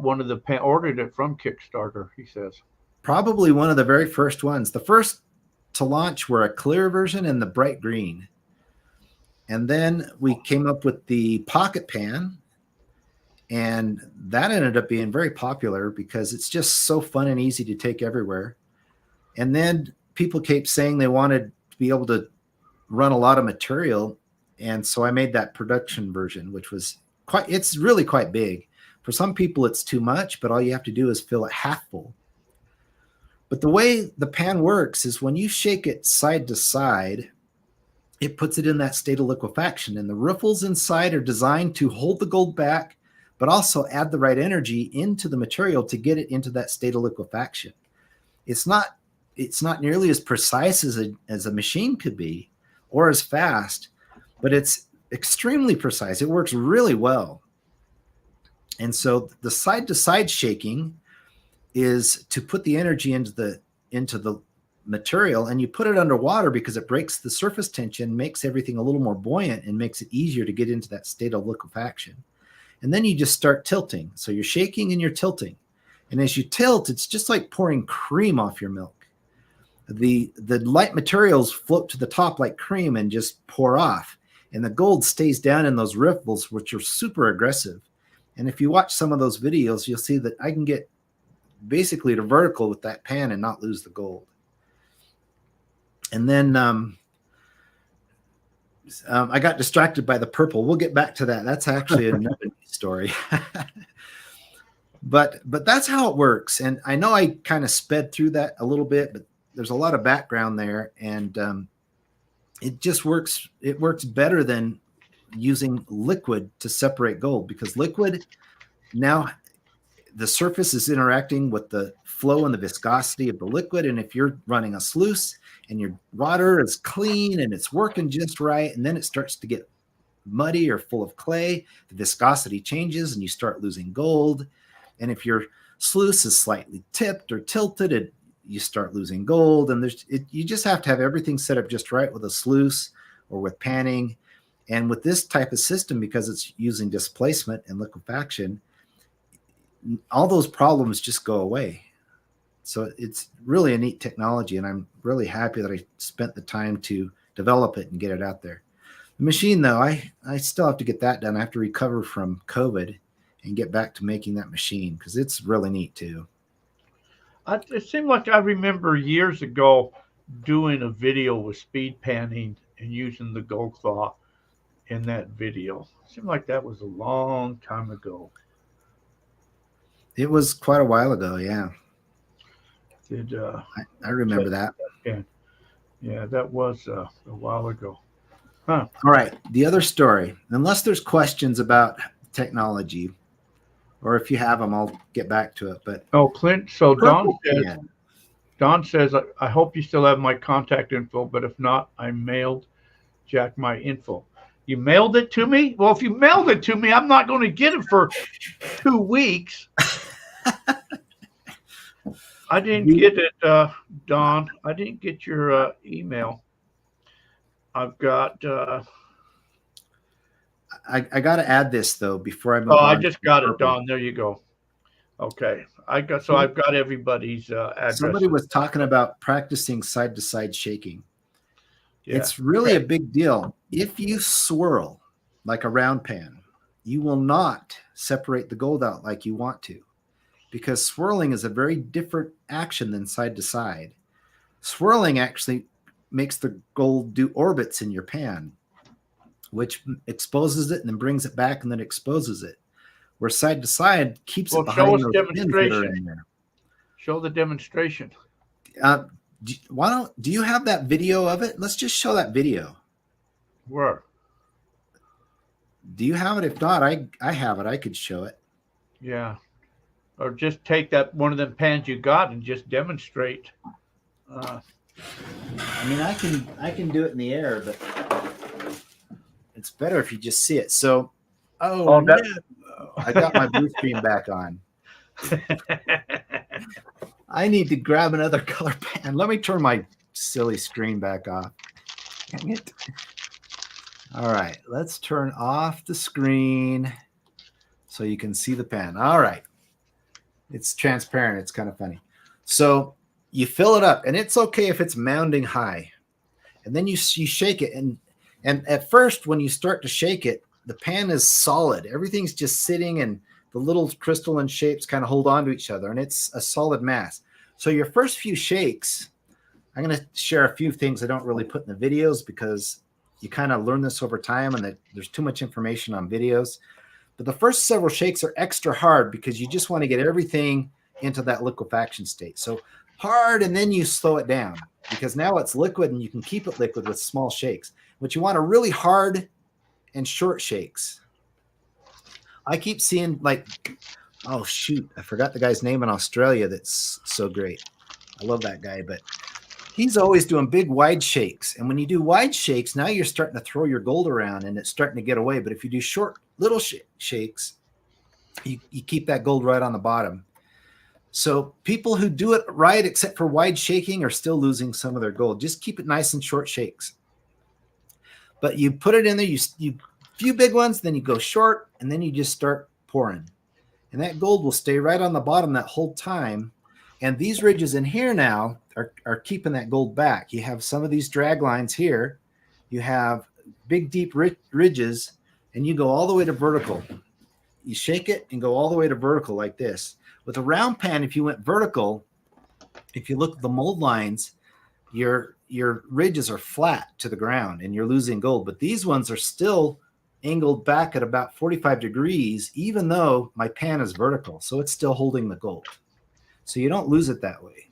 one of the pan, ordered it from Kickstarter, he says. Probably one of the very first ones. The first to launch were a clear version and the bright green. And then we came up with the pocket pan, and that ended up being very popular because it's just so fun and easy to take everywhere. And then people kept saying they wanted to be able to run a lot of material. And so I made that production version, which was it's really quite big. For some people, it's too much, but all you have to do is fill it half full. But the way the pan works is when you shake it side to side, it puts it in that state of liquefaction. And the riffles inside are designed to hold the gold back, but also add the right energy into the material to get it into that state of liquefaction. It's not nearly as precise as a machine could be or as fast, but it's extremely precise. It works really well. And so the side-to-side shaking is to put the energy into the material, and you put it underwater because it breaks the surface tension, makes everything a little more buoyant, and makes it easier to get into that state of liquefaction. And then you just start tilting. So you're shaking and you're tilting. And as you tilt, it's just like pouring cream off your milk. The light materials float to the top like cream and just pour off. And the gold stays down in those riffles, which are super aggressive. And if you watch some of those videos, you'll see that I can get basically to vertical with that pan and not lose the gold. And then I got distracted by the purple. We'll get back to that. That's actually another story. But that's how it works. And I know I kind of sped through that a little bit, but there's a lot of background there. And it just works. It works better than using liquid to separate gold, because liquid, now the surface is interacting with the flow and the viscosity of the liquid. And if you're running a sluice and your water is clean and it's working just right, and then it starts to get muddy or full of clay, the viscosity changes and you start losing gold. And if your sluice is slightly tipped or tilted, you start losing gold. And you just have to have everything set up just right with a sluice or with panning. And with this type of system, because it's using displacement and liquefaction, all those problems just go away. So it's really a neat technology, and I'm really happy that I spent the time to develop it and get it out there. The machine, though, I still have to get that done. I have to recover from COVID and get back to making that machine, because it's really neat too. It seemed like I remember years ago doing a video with speed panning and using the gold claw in that video. It seemed like that was a long time ago. It was quite a while ago, yeah. I remember that. Yeah, that was a while ago. Huh. All right, the other story. Unless there's questions about technology, or if you have them, I'll get back to it. But Clint. So Don says, I hope you still have my contact info, but if not, I mailed Jack my info. You mailed it to me? Well, if you mailed it to me, I'm not going to get it for 2 weeks. I didn't get it, Don. I didn't get your email. I've got. I got to add this though before I move on. I just got it, Don. There you go. Okay, I've got everybody's address. Somebody was talking about practicing side to side shaking. Yeah. It's really a big deal. If you swirl like a round pan, you will not separate the gold out like you want to, because swirling is a very different action than side to side. Swirling actually makes the gold do orbits in your pan, which exposes it and then brings it back and then exposes it. Where side to side keeps it behind those pins that are in there. Show the demonstration. Do you have that video of it? Let's just show that video. Where? Do you have it? If not, I have it. I could show it. Yeah. Or just take that one of them pans you got and just demonstrate. I mean, I can do it in the air, but it's better if you just see it. So, I got my blue screen back on. I need to grab another color pan. Let me turn my silly screen back off. Dang it. All right, let's turn off the screen so you can see the pan. All right. It's transparent. It's kind of funny. So you fill it up, and it's okay if it's mounding high. And then you shake it. And at first, when you start to shake it, the pan is solid. Everything's just sitting, and the little crystalline shapes kind of hold on to each other, and it's a solid mass. So your first few shakes, I'm going to share a few things I don't really put in the videos because you kind of learn this over time, and there's too much information on videos. But the first several shakes are extra hard because you just want to get everything into that liquefaction state. So hard, and then you slow it down because now it's liquid and you can keep it liquid with small shakes. But you want a really hard and short shakes. I keep seeing oh shoot, I forgot the guy's name in Australia that's so great. I love that guy, but he's always doing big wide shakes. And when you do wide shakes, now you're starting to throw your gold around and it's starting to get away. But if you do short little shakes, you keep that gold right on the bottom. So people who do it right, except for wide shaking, are still losing some of their gold. Just keep it nice and short shakes. But you put it in there, you few big ones, then you go short, and then you just start pouring. And that gold will stay right on the bottom that whole time. And these ridges in here now are keeping that gold back. You have some of these drag lines here. You have big, deep ridges, and you go all the way to vertical. You shake it and go all the way to vertical like this. With a round pan, if you went vertical, if you look at the mold lines, your ridges are flat to the ground and you're losing gold. But these ones are still angled back at about 45 degrees, even though my pan is vertical. So it's still holding the gold. So you don't lose it that way.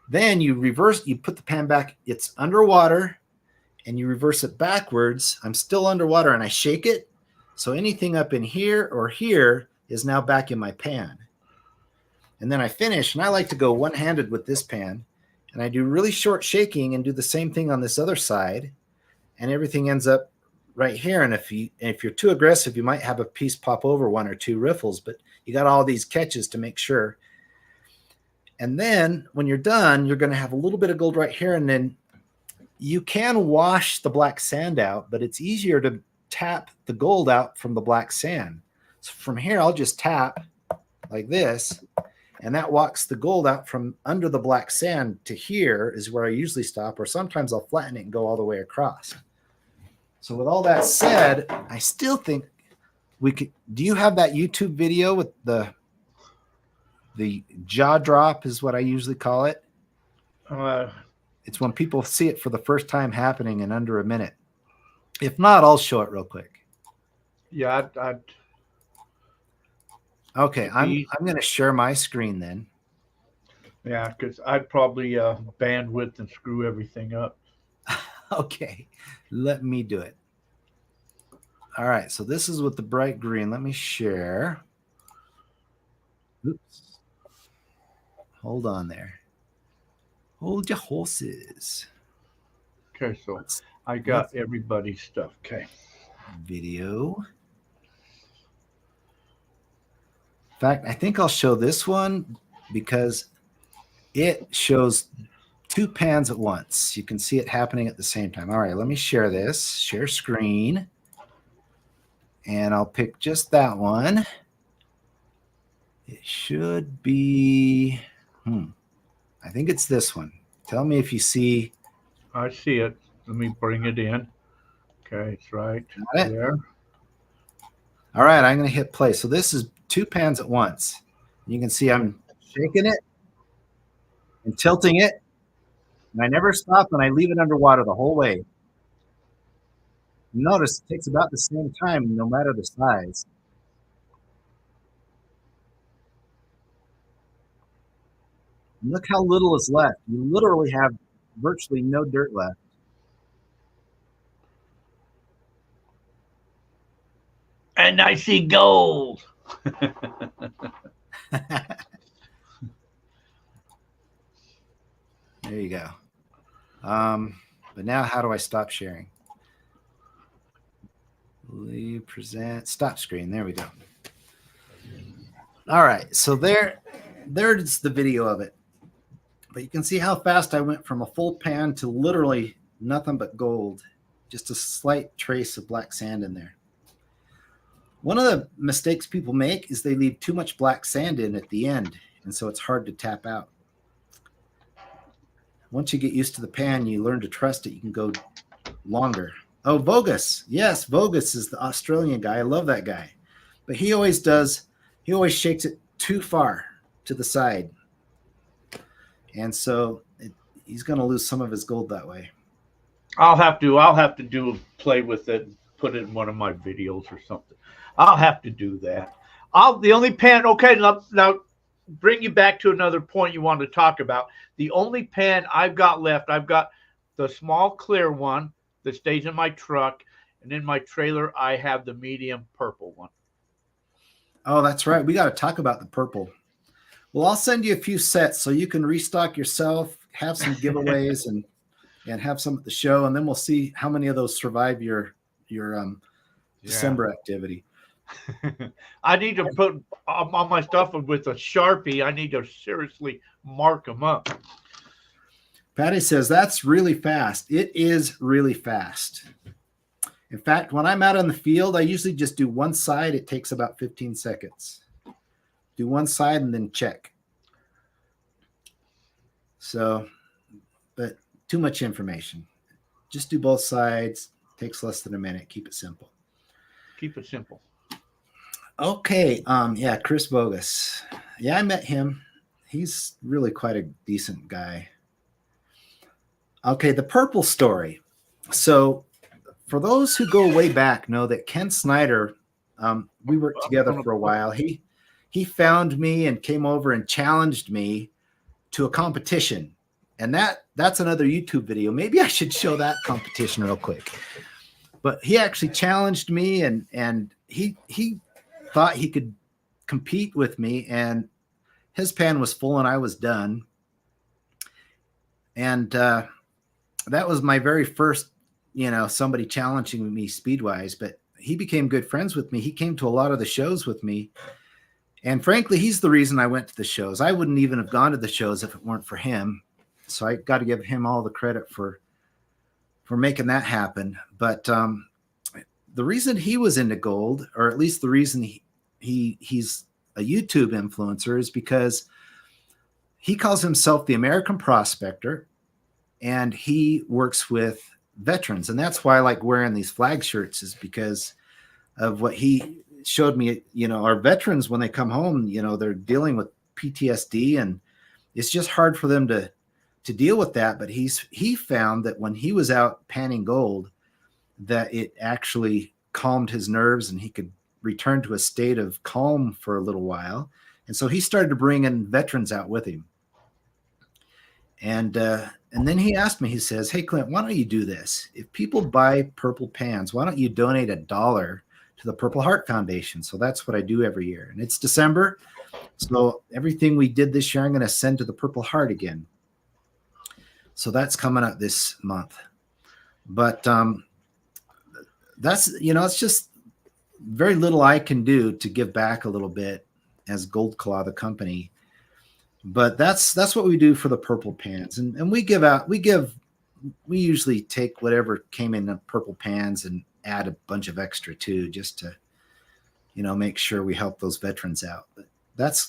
Then you put the pan back, it's underwater, and you reverse it backwards. I'm still underwater and I shake it. So anything up in here or here is now back in my pan. And then I finish, and I like to go one-handed with this pan, and I do really short shaking and do the same thing on this other side, and everything ends up right here. And if you're too aggressive, you might have a piece pop over one or two riffles, but you got all these catches to make sure. And then when you're done, you're going to have a little bit of gold right here, and then you can wash the black sand out, but it's easier to tap the gold out from the black sand. So from here, I'll just tap like this, and that walks the gold out from under the black sand to here is where I usually stop, or sometimes I'll flatten it and go all the way across. So with all that said, I still think we could. Do you have that YouTube video with the jaw drop is what I usually call it? It's when people see it for the first time happening in under a minute. If not, I'll show it real quick. Yeah, Okay, I'm going to share my screen then. Yeah, because I'd probably bandwidth and screw everything up. Okay, let me do it. All right, so this is with the bright green. Let me share. Oops. Hold on there. Hold your horses. Okay, so I got everybody's stuff. Okay. Video. In fact, I think I'll show this one because it shows two pans at once. You can see it happening at the same time. All right, let me share this. Share screen. And I'll pick just that one. It should be, I think it's this one. Tell me if you see. I see it. Let me bring it in. Okay, it's right there. All right, I'm going to hit play. So this is 2 pans at once. You can see I'm shaking it and tilting it, and I never stop, and I leave it underwater the whole way. Notice it takes about the same time no matter the size. And look how little is left. You literally have virtually no dirt left. And I see gold. There you go. But now how do I stop sharing? Leave, present, stop screen. There we go. All right, so there's the video of it. But you can see how fast I went from a full pan to literally nothing but gold. Just a slight trace of black sand in there. One of the mistakes people make is they leave too much black sand in at the end, and so it's hard to tap out. Once you get used to the pan, you learn to trust it. You can go longer. Oh, Vogus. Yes, Vogus is the Australian guy. I love that guy. But he always shakes it too far to the side. And so he's going to lose some of his gold that way. I'll have to play with it, put it in one of my videos or something. I'll have to do that. The only pan, okay, now bring you back to another point you wanted to talk about. The only pan I've got left, I've got the small clear one that stays in my truck, and in my trailer I have the medium purple one. Oh, that's right. We got to talk about the purple. Well, I'll send you a few sets so you can restock yourself, have some giveaways, and have some at the show, and then we'll see how many of those survive your December activity. I need to put on my stuff with a Sharpie. I need to seriously mark them up. Patty says, that's really fast. It is really fast. In fact, when I'm out on the field, I usually just do one side. It takes about 15 seconds. Do one side and then check. So, but too much information. Just do both sides. Takes less than a minute. Keep it simple. Keep it simple. Okay. Yeah, Chris Bogus. Yeah, I met him. He's really quite a decent guy. Okay, the purple story. So for those who go way back know that Ken Snyder, we worked together for a while. He found me and came over and challenged me to a competition. And that's another YouTube video. Maybe I should show that competition real quick. But he actually challenged me, and he thought he could compete with me, and his pan was full and I was done. And that was my very first, somebody challenging me speed-wise, but he became good friends with me. He came to a lot of the shows with me. And frankly, he's the reason I went to the shows. I wouldn't even have gone to the shows if it weren't for him. So I got to give him all the credit for making that happen. But the reason he was into gold, or at least the reason he's a YouTube influencer, is because he calls himself the American Prospector, and he works with veterans. And that's why I like wearing these flag shirts, is because of what he showed me. Our veterans, when they come home, they're dealing with PTSD, and it's just hard for them to deal with that. But he found that when he was out panning gold, that it actually calmed his nerves and he could return to a state of calm for a little while. And so he started to bring in veterans out with him. And then he asked me, he says, "Hey, Clint, why don't you do this? If people buy purple pans, why don't you donate $1 to the Purple Heart Foundation?" So that's what I do every year. And it's December. So everything we did this year, I'm going to send to the Purple Heart again. So that's coming up this month. But that's, it's just very little I can do to give back a little bit as Gold Claw, the company. But that's what we do for the purple pans. And we usually take whatever came in the purple pans and add a bunch of extra too, just to, make sure we help those veterans out. But that's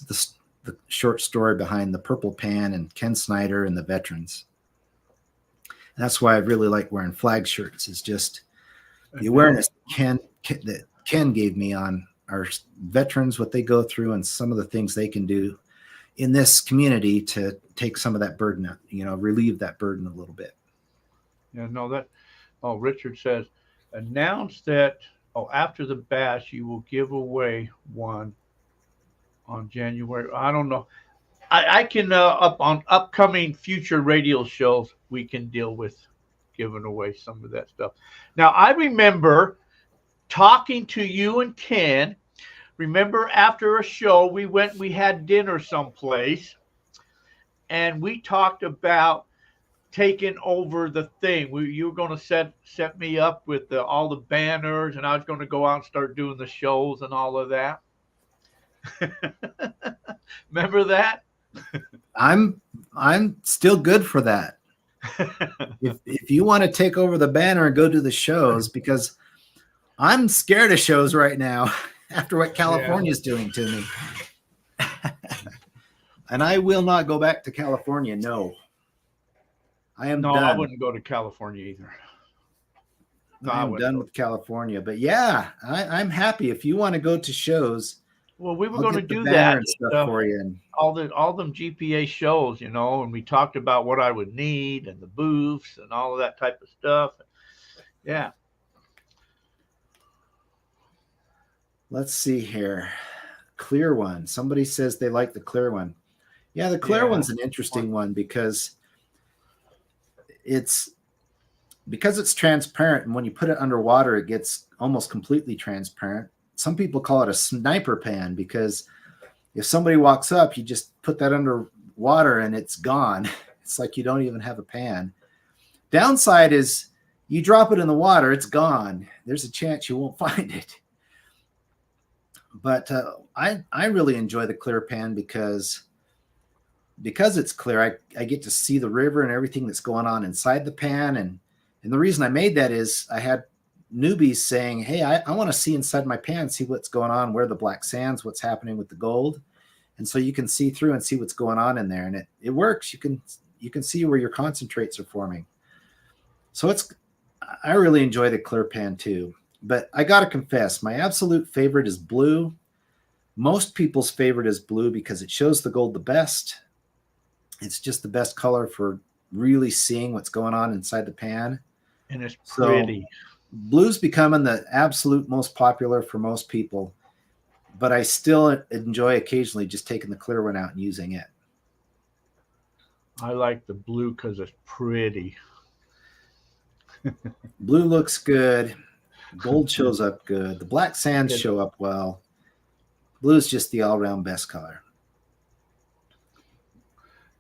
the short story behind the purple pan and Ken Snyder and the veterans. And that's why I really like wearing flag shirts, is just the awareness that Ken gave me on our veterans, what they go through, and some of the things they can do in this community to take some of that burden out, relieve that burden a little bit. Yeah, no, that. Oh, Richard says, announce that. Oh, after the bash, you will give away one on January. I don't know. I can up on upcoming future radio shows. We can deal with giving away some of that stuff. Now, I remember talking to you and Ken. Remember, after a show, we had dinner someplace, and we talked about taking over the thing. You were going to set me up with all the banners, and I was going to go out and start doing the shows and all of that. Remember that? I'm still good for that. If you want to take over the banner and go do the shows, because I'm scared of shows right now after what California's doing to me. And I will not go back to California. No. I am done. I wouldn't go to California either. No, I'm done with California. But yeah, I'm happy. If you want to go to shows, well, we were going to do that and stuff for you. And all them GPA shows, and we talked about what I would need and the booths and all of that type of stuff. Yeah. Let's see here. Clear one. Somebody says they like the clear one. Yeah, the clear one's an interesting one because it's transparent, and when you put it underwater, it gets almost completely transparent. Some people call it a sniper pan because if somebody walks up, you just put that under water and it's gone. It's like you don't even have a pan. Downside is you drop it in the water, it's gone. There's a chance you won't find it. But I really enjoy the clear pan because it's clear. I get to see the river and everything that's going on inside the pan. And the reason I made that is I had newbies saying, hey, I want to see inside my pan, see what's going on, where the black sands, what's happening with the gold. And so you can see through and see what's going on in there. And it works. You can see where your concentrates are forming. So I really enjoy the clear pan too. But I got to confess, my absolute favorite is blue. Most people's favorite is blue because it shows the gold the best. It's just the best color for really seeing what's going on inside the pan. And it's pretty. So blue's becoming the absolute most popular for most people, but I still enjoy occasionally just taking the clear one out and using it. I like the blue because it's pretty. Blue looks good. Gold shows up good. The black sands show up well. Blue is just the all-around best color.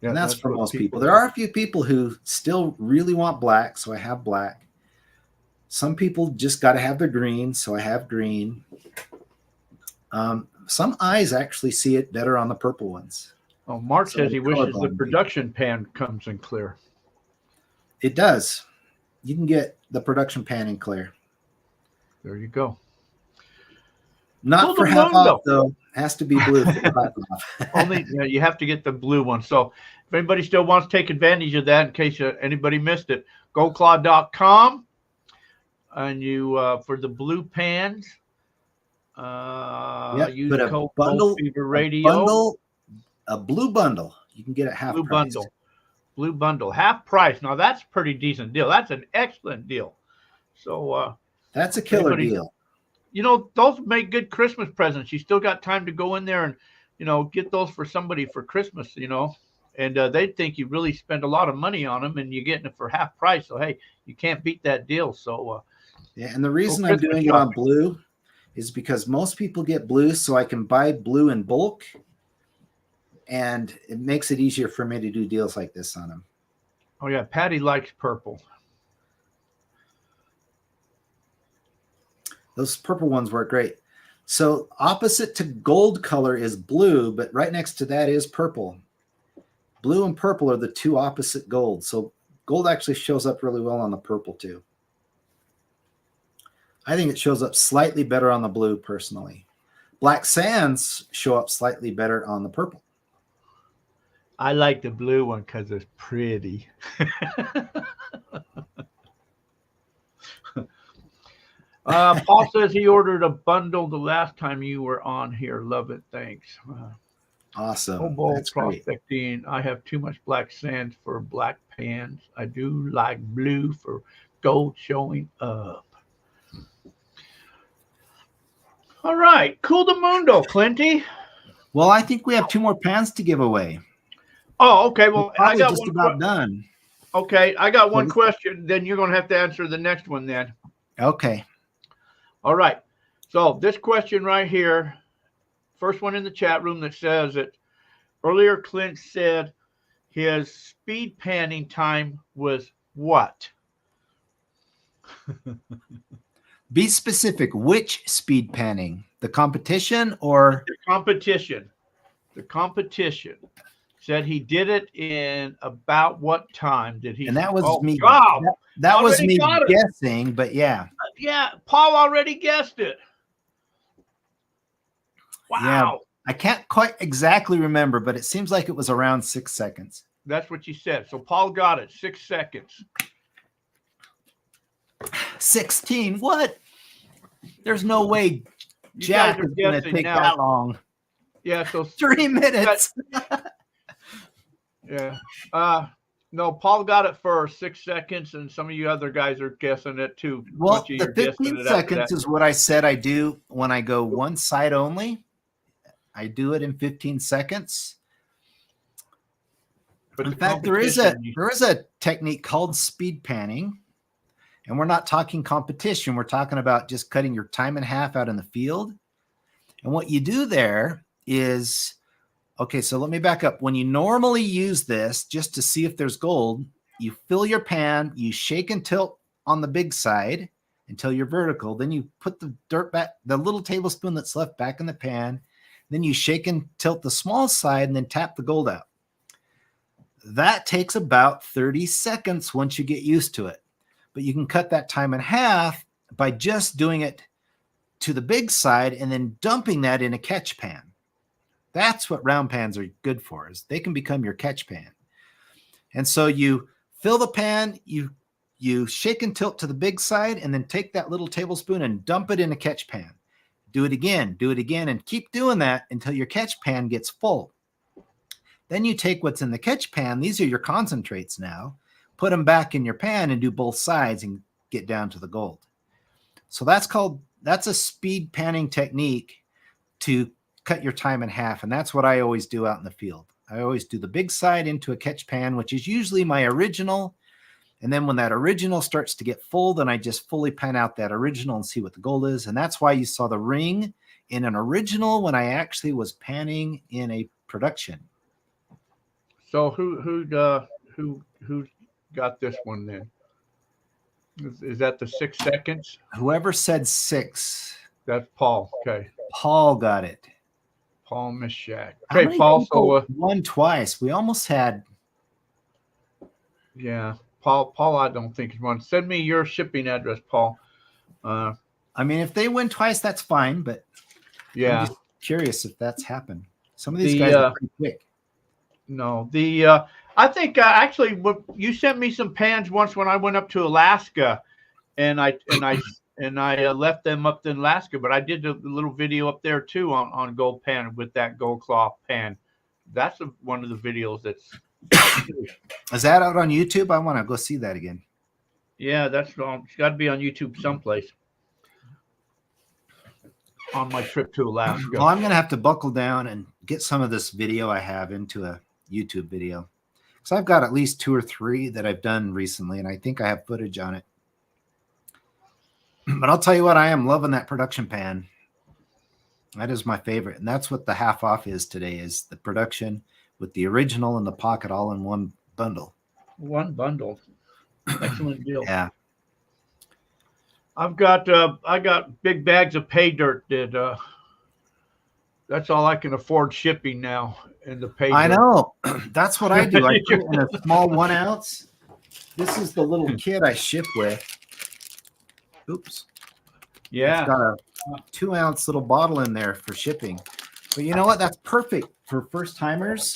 Yeah, and that's for most people. There are a few people who still really want black, so I have black. Some people just got to have the green, so I have green. Some eyes actually see it better on the purple ones. Oh, Mark says he wishes the production pan comes in clear. It does. You can get the production pan in clear. There you go. Not for half off, though. Has to be blue for half off. Only you have to get the blue one. So if anybody still wants to take advantage of that, in case anybody missed it, goldclaw.com. And you for the blue pans, use put a code bundle, Fever Radio. A blue bundle. You can get it half price. Blue bundle, half price. Now that's a pretty decent deal. That's an excellent deal. So that's a killer deal. Those make good Christmas presents. You still got time to go in there and, get those for somebody for Christmas, and they'd think you really spend a lot of money on them and you're getting it for half price. So, hey, you can't beat that deal. So, yeah. And the reason I'm doing it on blue is because most people get blue, so I can buy blue in bulk. And it makes it easier for me to do deals like this on them. Oh, yeah. Patty likes purple. Those purple ones work great. So opposite to gold color is blue, but right next to that is purple. Blue and purple are the two opposite gold. So gold actually shows up really well on the purple too. I think it shows up slightly better on the blue personally. Black sands show up slightly better on the purple. I like the blue one because it's pretty. Paul says he ordered a bundle the last time you were on here. Love it. Thanks. Awesome. Cobalt That's great. prospecting. I have too much black sands for black pans. I do like blue for gold showing up. All right. Cool the mundo, Clinty. Well, I think we have 2 more pans to give away. Oh, okay. Well, We're I probably got just one. about done. Okay, I got one question. Then you're going to have to answer the next one then. Okay. All right. So this question right here, first one in the chat room that says that earlier Clint said his speed panning time was what? Be specific. Which speed panning? The competition or The competition. The competition. Said he did it in about what time did he? and that was me. God. That was Already me got it. guessing, but yeah. Yeah, Paul already guessed it. Wow. Yeah. I can't quite exactly remember, but it seems like it was around 6 seconds. That's what you said. So Paul got it. 6 seconds. 16. What? There's no way You Jack guys are is going to guessing take now. that long. Yeah, so 3 minutes. yeah. No, Paul got it first, 6 seconds, and some of you other guys are guessing it too. Well, Bunch of you the are guessing 15 it after seconds that. is what I said I do when I go one side only. I do it in 15 seconds. But In the fact, there is a technique called speed panning, and we're not talking competition. We're talking about just cutting your time in half out in the field. And what you do there is, okay, so let me back up. When you normally use this just to see if there's gold, you fill your pan, you shake and tilt on the big side until you're vertical. Then you put the dirt back, the little tablespoon that's left back in the pan. Then you shake and tilt the small side and then tap the gold out. That takes about 30 seconds once you get used to it. But you can cut that time in half by just doing it to the big side and then dumping that in a catch pan. That's what round pans are good for, is they can become your catch pan. And so you fill the pan, you shake and tilt to the big side, and then take that little tablespoon and dump it in a catch pan. Do it again, and keep doing that until your catch pan gets full. Then you take what's in the catch pan, these are your concentrates now, put them back in your pan and do both sides and get down to the gold. So that's a speed panning technique to cut your time in half. And that's what I always do out in the field. I always do the big side into a catch pan, which is usually my original. And then when that original starts to get full, then I just fully pan out that original and see what the gold is. And that's why you saw the ring in an original when I actually was panning in a production. So who got this one then? Is that the 6 seconds? Whoever said 6. That's Paul. Okay. Paul got it. Paul Mishak. How Okay, many Paul. people So won twice. We almost had. yeah, Paul. I don't think is one. Send me your shipping address, Paul. I mean, if they win twice, that's fine. But Yeah. I'm just curious if that's happened. Some of these guys are pretty quick. No, I think actually you sent me some pans once when I went up to Alaska, and I left them up in Alaska. But I did a little video up there too on gold pan with that gold cloth pan. That's one of the videos that's. Is that out on YouTube? I want to go see that again. Yeah, it's got to be on YouTube someplace. On my trip to Alaska. Well, I'm going to have to buckle down and get some of this video I have into a YouTube video. So I've got at least 2 or 3 that I've done recently, and I think I have footage on it. But I'll tell you what, I am loving that production pan. That is my favorite. And that's what the half off is today, is the production with the original and the pocket all in one bundle. One bundle. Excellent deal. Yeah. I got big bags of pay dirt that that's all I can afford shipping now in the pay dirt. I know. That's what I do. I put it in a small 1 ounce. This is the little kit I ship with. Oops. Yeah. It's got a 2 ounce little bottle in there for shipping. But you know what? That's perfect for first timers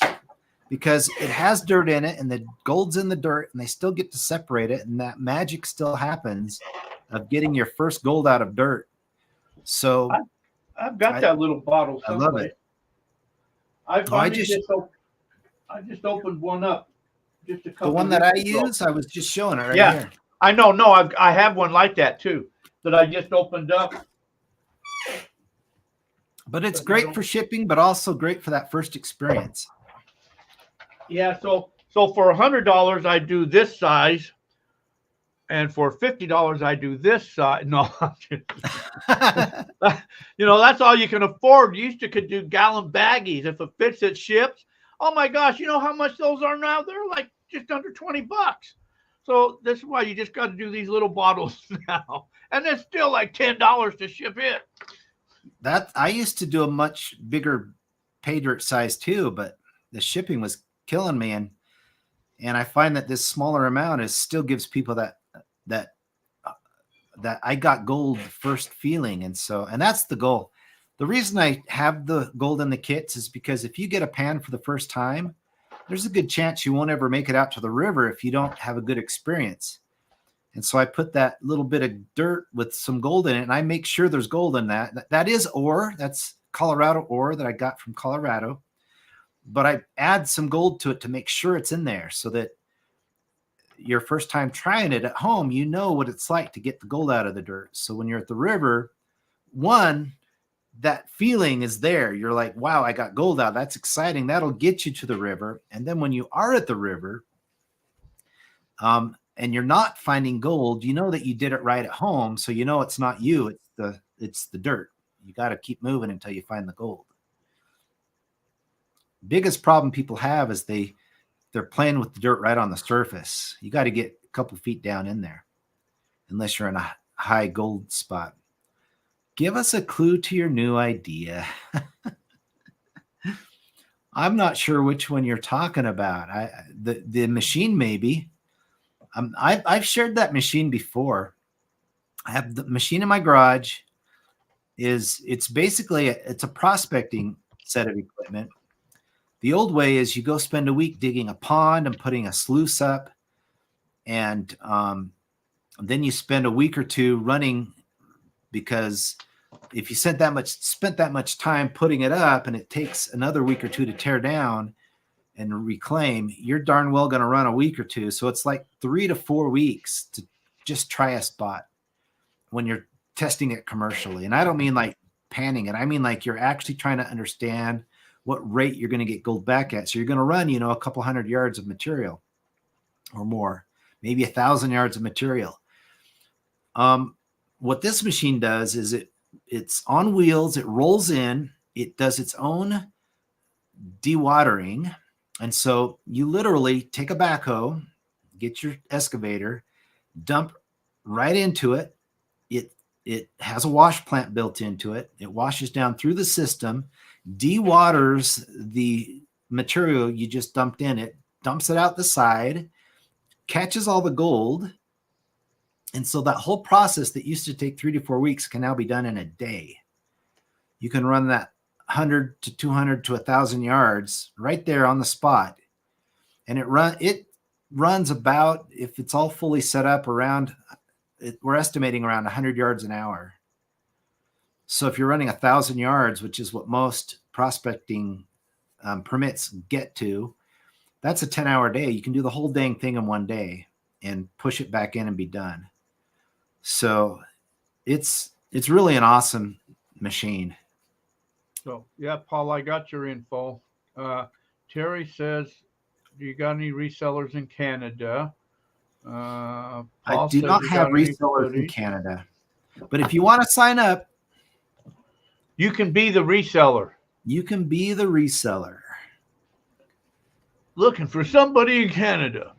because it has dirt in it and the gold's in the dirt and they still get to separate it and that magic still happens of getting your first gold out of dirt. So I've got that little bottle I someplace. love it. I finally just opened one up. Just a couple. The one that I weeks ago. use, I was just showing it right Yeah. here. I know. No, I have one like that too that I just opened up. But it's great for shipping, but also great for that first experience. Yeah. So for $100, I do this size, and for $50, I do this size. No, that's all you can afford. You used to could do gallon baggies. If it fits, it ships. Oh my gosh, you know how much those are now? They're like just under $20. So this is why you just got to do these little bottles now, and it's still like $10 to ship it. That I used to do a much bigger pay dirt size too, but the shipping was killing me, and I find that this smaller amount still gives people that I got gold first feeling, and that's the goal. The reason I have the gold in the kits is because if you get a pan for the first time, there's a good chance you won't ever make it out to the river if you don't have a good experience. And so I put that little bit of dirt with some gold in it, and I make sure there's gold in that. That is ore. That's Colorado ore that I got from Colorado. But I add some gold to it to make sure it's in there so that your first time trying it at home, you know what it's like to get the gold out of the dirt. So when you're at the river, that feeling is there. You're like, wow, I got gold out. That's exciting. That'll get you to the river. And then when you are at the river, and you're not finding gold, you know that you did it right at home. So you know it's not you, it's the dirt. You got to keep moving until you find the gold. Biggest problem people have is they're playing with the dirt right on the surface. You got to get a couple feet down in there, unless you're in a high gold spot. Give us a clue to your new idea. I'm not sure which one you're talking about. The machine maybe. I've shared that machine before. I have the machine in my garage. It's basically it's a prospecting set of equipment. The old way is you go spend a week digging a pond and putting a sluice up, and then you spend a week or two running, because if you spent that much time putting it up and it takes another week or two to tear down and reclaim, you're darn well going to run a week or two. So it's like 3 to 4 weeks to just try a spot when you're testing it commercially. And I don't mean like panning it. I mean like you're actually trying to understand what rate you're going to get gold back at. So you're going to run, a couple 100 yards of material or more, maybe 1,000 yards of material. What this machine does is it's on wheels. It rolls in. It does its own dewatering. And so you literally take a backhoe, get your excavator, dump right into it. It has a wash plant built into it. It washes down through the system, dewaters the material you just dumped in it, dumps it out the side, catches all the gold. And so that whole process that used to take 3 to 4 weeks can now be done in a day. You can run that 100 to 200 to 1,000 yards right there on the spot. And it runs about, if it's all fully set up, we're estimating around 100 yards an hour. So if you're running 1,000 yards, which is what most prospecting permits get to, that's a 10-hour day. You can do the whole dang thing in one day and push it back in and be done. So it's really an awesome machine. So yeah, Paul, I got your info. Terry says, do you got any resellers in Canada? I do not have resellers in Canada, but if you want to sign up, you can be the reseller. You can be the reseller. Looking for somebody in Canada.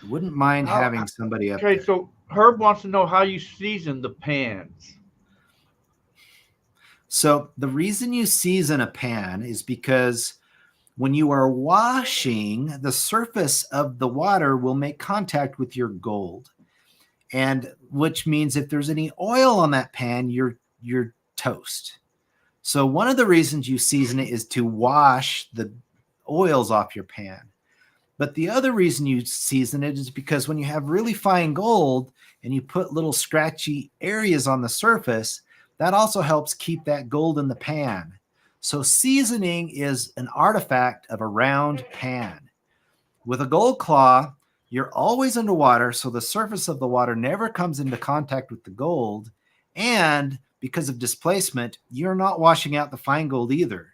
Wouldn't mind having somebody up Okay, there. so Herb wants to know how you season the pans. So the reason you season a pan is because when you are washing, the surface of the water will make contact with your gold. And which means if there's any oil on that pan, you're toast. So one of the reasons you season it is to wash the oils off your pan. But the other reason you season it is because when you have really fine gold, and you put little scratchy areas on the surface, that also helps keep that gold in the pan. So seasoning is an artifact of a round pan. With a gold claw, you're always underwater, so the surface of the water never comes into contact with the gold. And because of displacement, you're not washing out the fine gold either.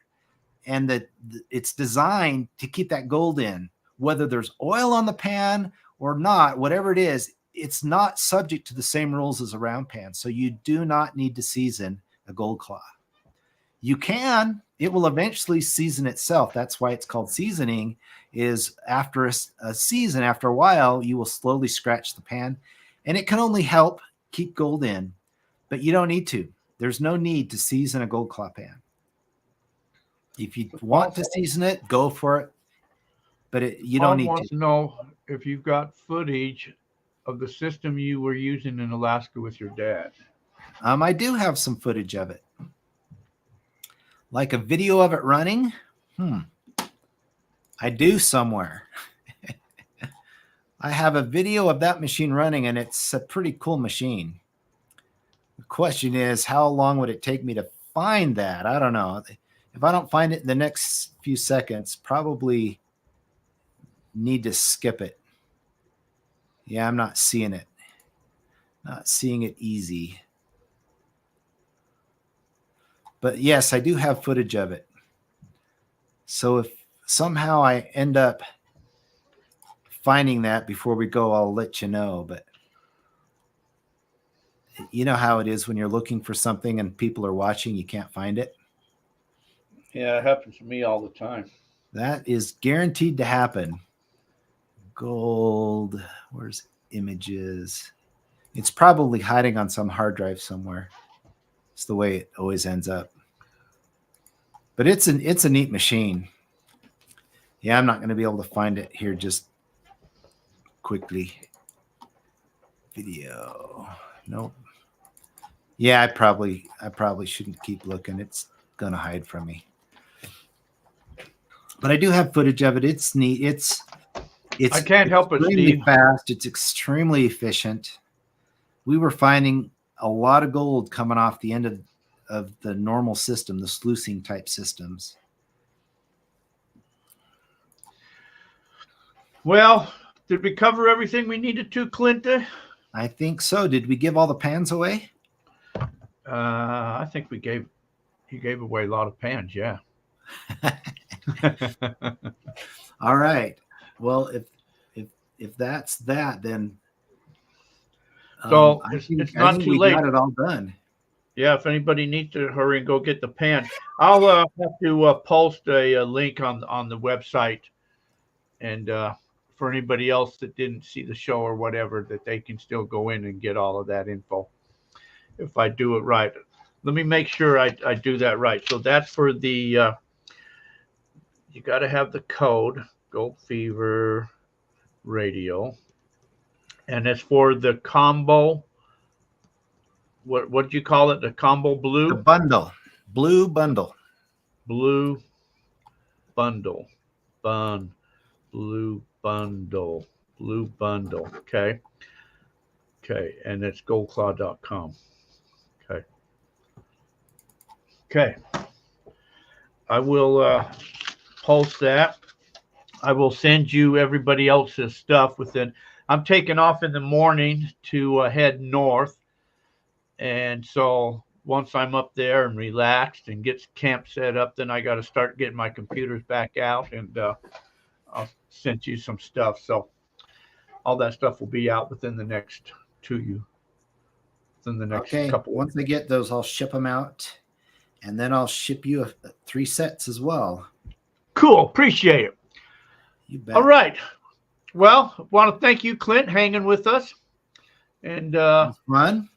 And it's designed to keep that gold in. Whether there's oil on the pan or not, whatever it is, it's not subject to the same rules as a round pan. So you do not need to season a gold claw. You can, it will eventually season itself. That's why it's called seasoning, is after a season, after a while, you will slowly scratch the pan, and it can only help keep gold in, but you don't need to. There's no need to season a gold claw pan. If you want to season it, go for it, but you don't need to. Wants to know if you've got footage of the system you were using in Alaska with your dad. I do have some footage of it. Like a video of it running? I do somewhere. I have a video of that machine running, and it's a pretty cool machine. The question is, how long would it take me to find that? I don't know. If I don't find it in the next few seconds, probably need to skip it. Yeah, I'm not seeing it. Not seeing it easy. But yes, I do have footage of it. So if somehow I end up finding that before we go, I'll let you know. But you know how it is when you're looking for something and people are watching, you can't find it. Yeah, it happens to me all the time. That is guaranteed to happen. Gold, where's images? It's probably hiding on some hard drive somewhere. It's the way it always ends up. But it's a neat machine. Yeah, I'm not going to be able to find it here just quickly. Video. Nope. Yeah, I probably shouldn't keep looking. It's going to hide from me. But I do have footage of it. It's neat. It's I can't help it, extremely Steve. fast. It's extremely efficient. We were finding a lot of gold coming off the end of the normal system, the sluicing type systems. Well, did we cover everything we needed to, Clint? I think so. Did we give all the pans away? I think he gave away a lot of pans, yeah. All right. Well, if that's that, then so I it's think not too we late. got it all done. Yeah, if anybody needs to hurry and go get the pan, I'll have to post a link on the website, and for anybody else that didn't see the show or whatever, that they can still go in and get all of that info. If I do it right, let me make sure I do that right. So that's for the you got to have the code Gold Fever Radio, and it's for the combo. What did you call it? The combo blue? The bundle. Blue bundle. Blue bundle. Blue bundle. Blue bundle. Okay. Okay. And it's goldclaw.com. Okay. Okay. I will post that. I will send you everybody else's stuff within. I'm taking off in the morning to head north. And so once I'm up there and relaxed and get camp set up, then I got to start getting my computers back out, and I'll send you some stuff. So all that stuff will be out within the next couple. Once I get those, I'll ship them out, and then I'll ship you 3 sets as well. Cool. Appreciate it. You bet. All right. Well, I want to thank you, Clint, hanging with us. And fun.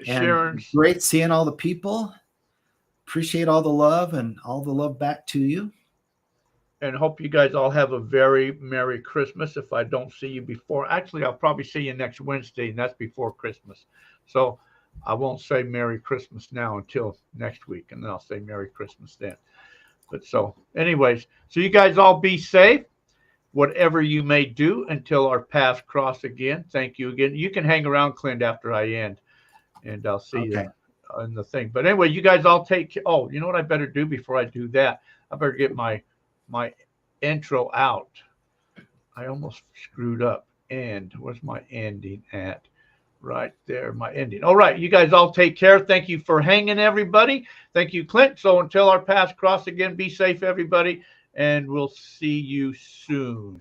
Sharon, great seeing all the people. Appreciate all the love and all the love back to you. And hope you guys all have a very Merry Christmas. If I don't see you before, actually, I'll probably see you next Wednesday, and that's before Christmas. So I won't say Merry Christmas now until next week, and then I'll say Merry Christmas then. But so anyways, so you guys all be safe, whatever you may do until our paths cross again. Thank you again. You can hang around, Clint, after I end, and I'll see you in the thing. But anyway, you guys all take care. Oh, you know what I better do before I do that? I better get my intro out. I almost screwed up. And where's my ending at? Right there, my ending. All right, you guys all take care. Thank you for hanging, everybody. Thank you, Clint. So until our paths cross again, be safe, everybody, and we'll see you soon.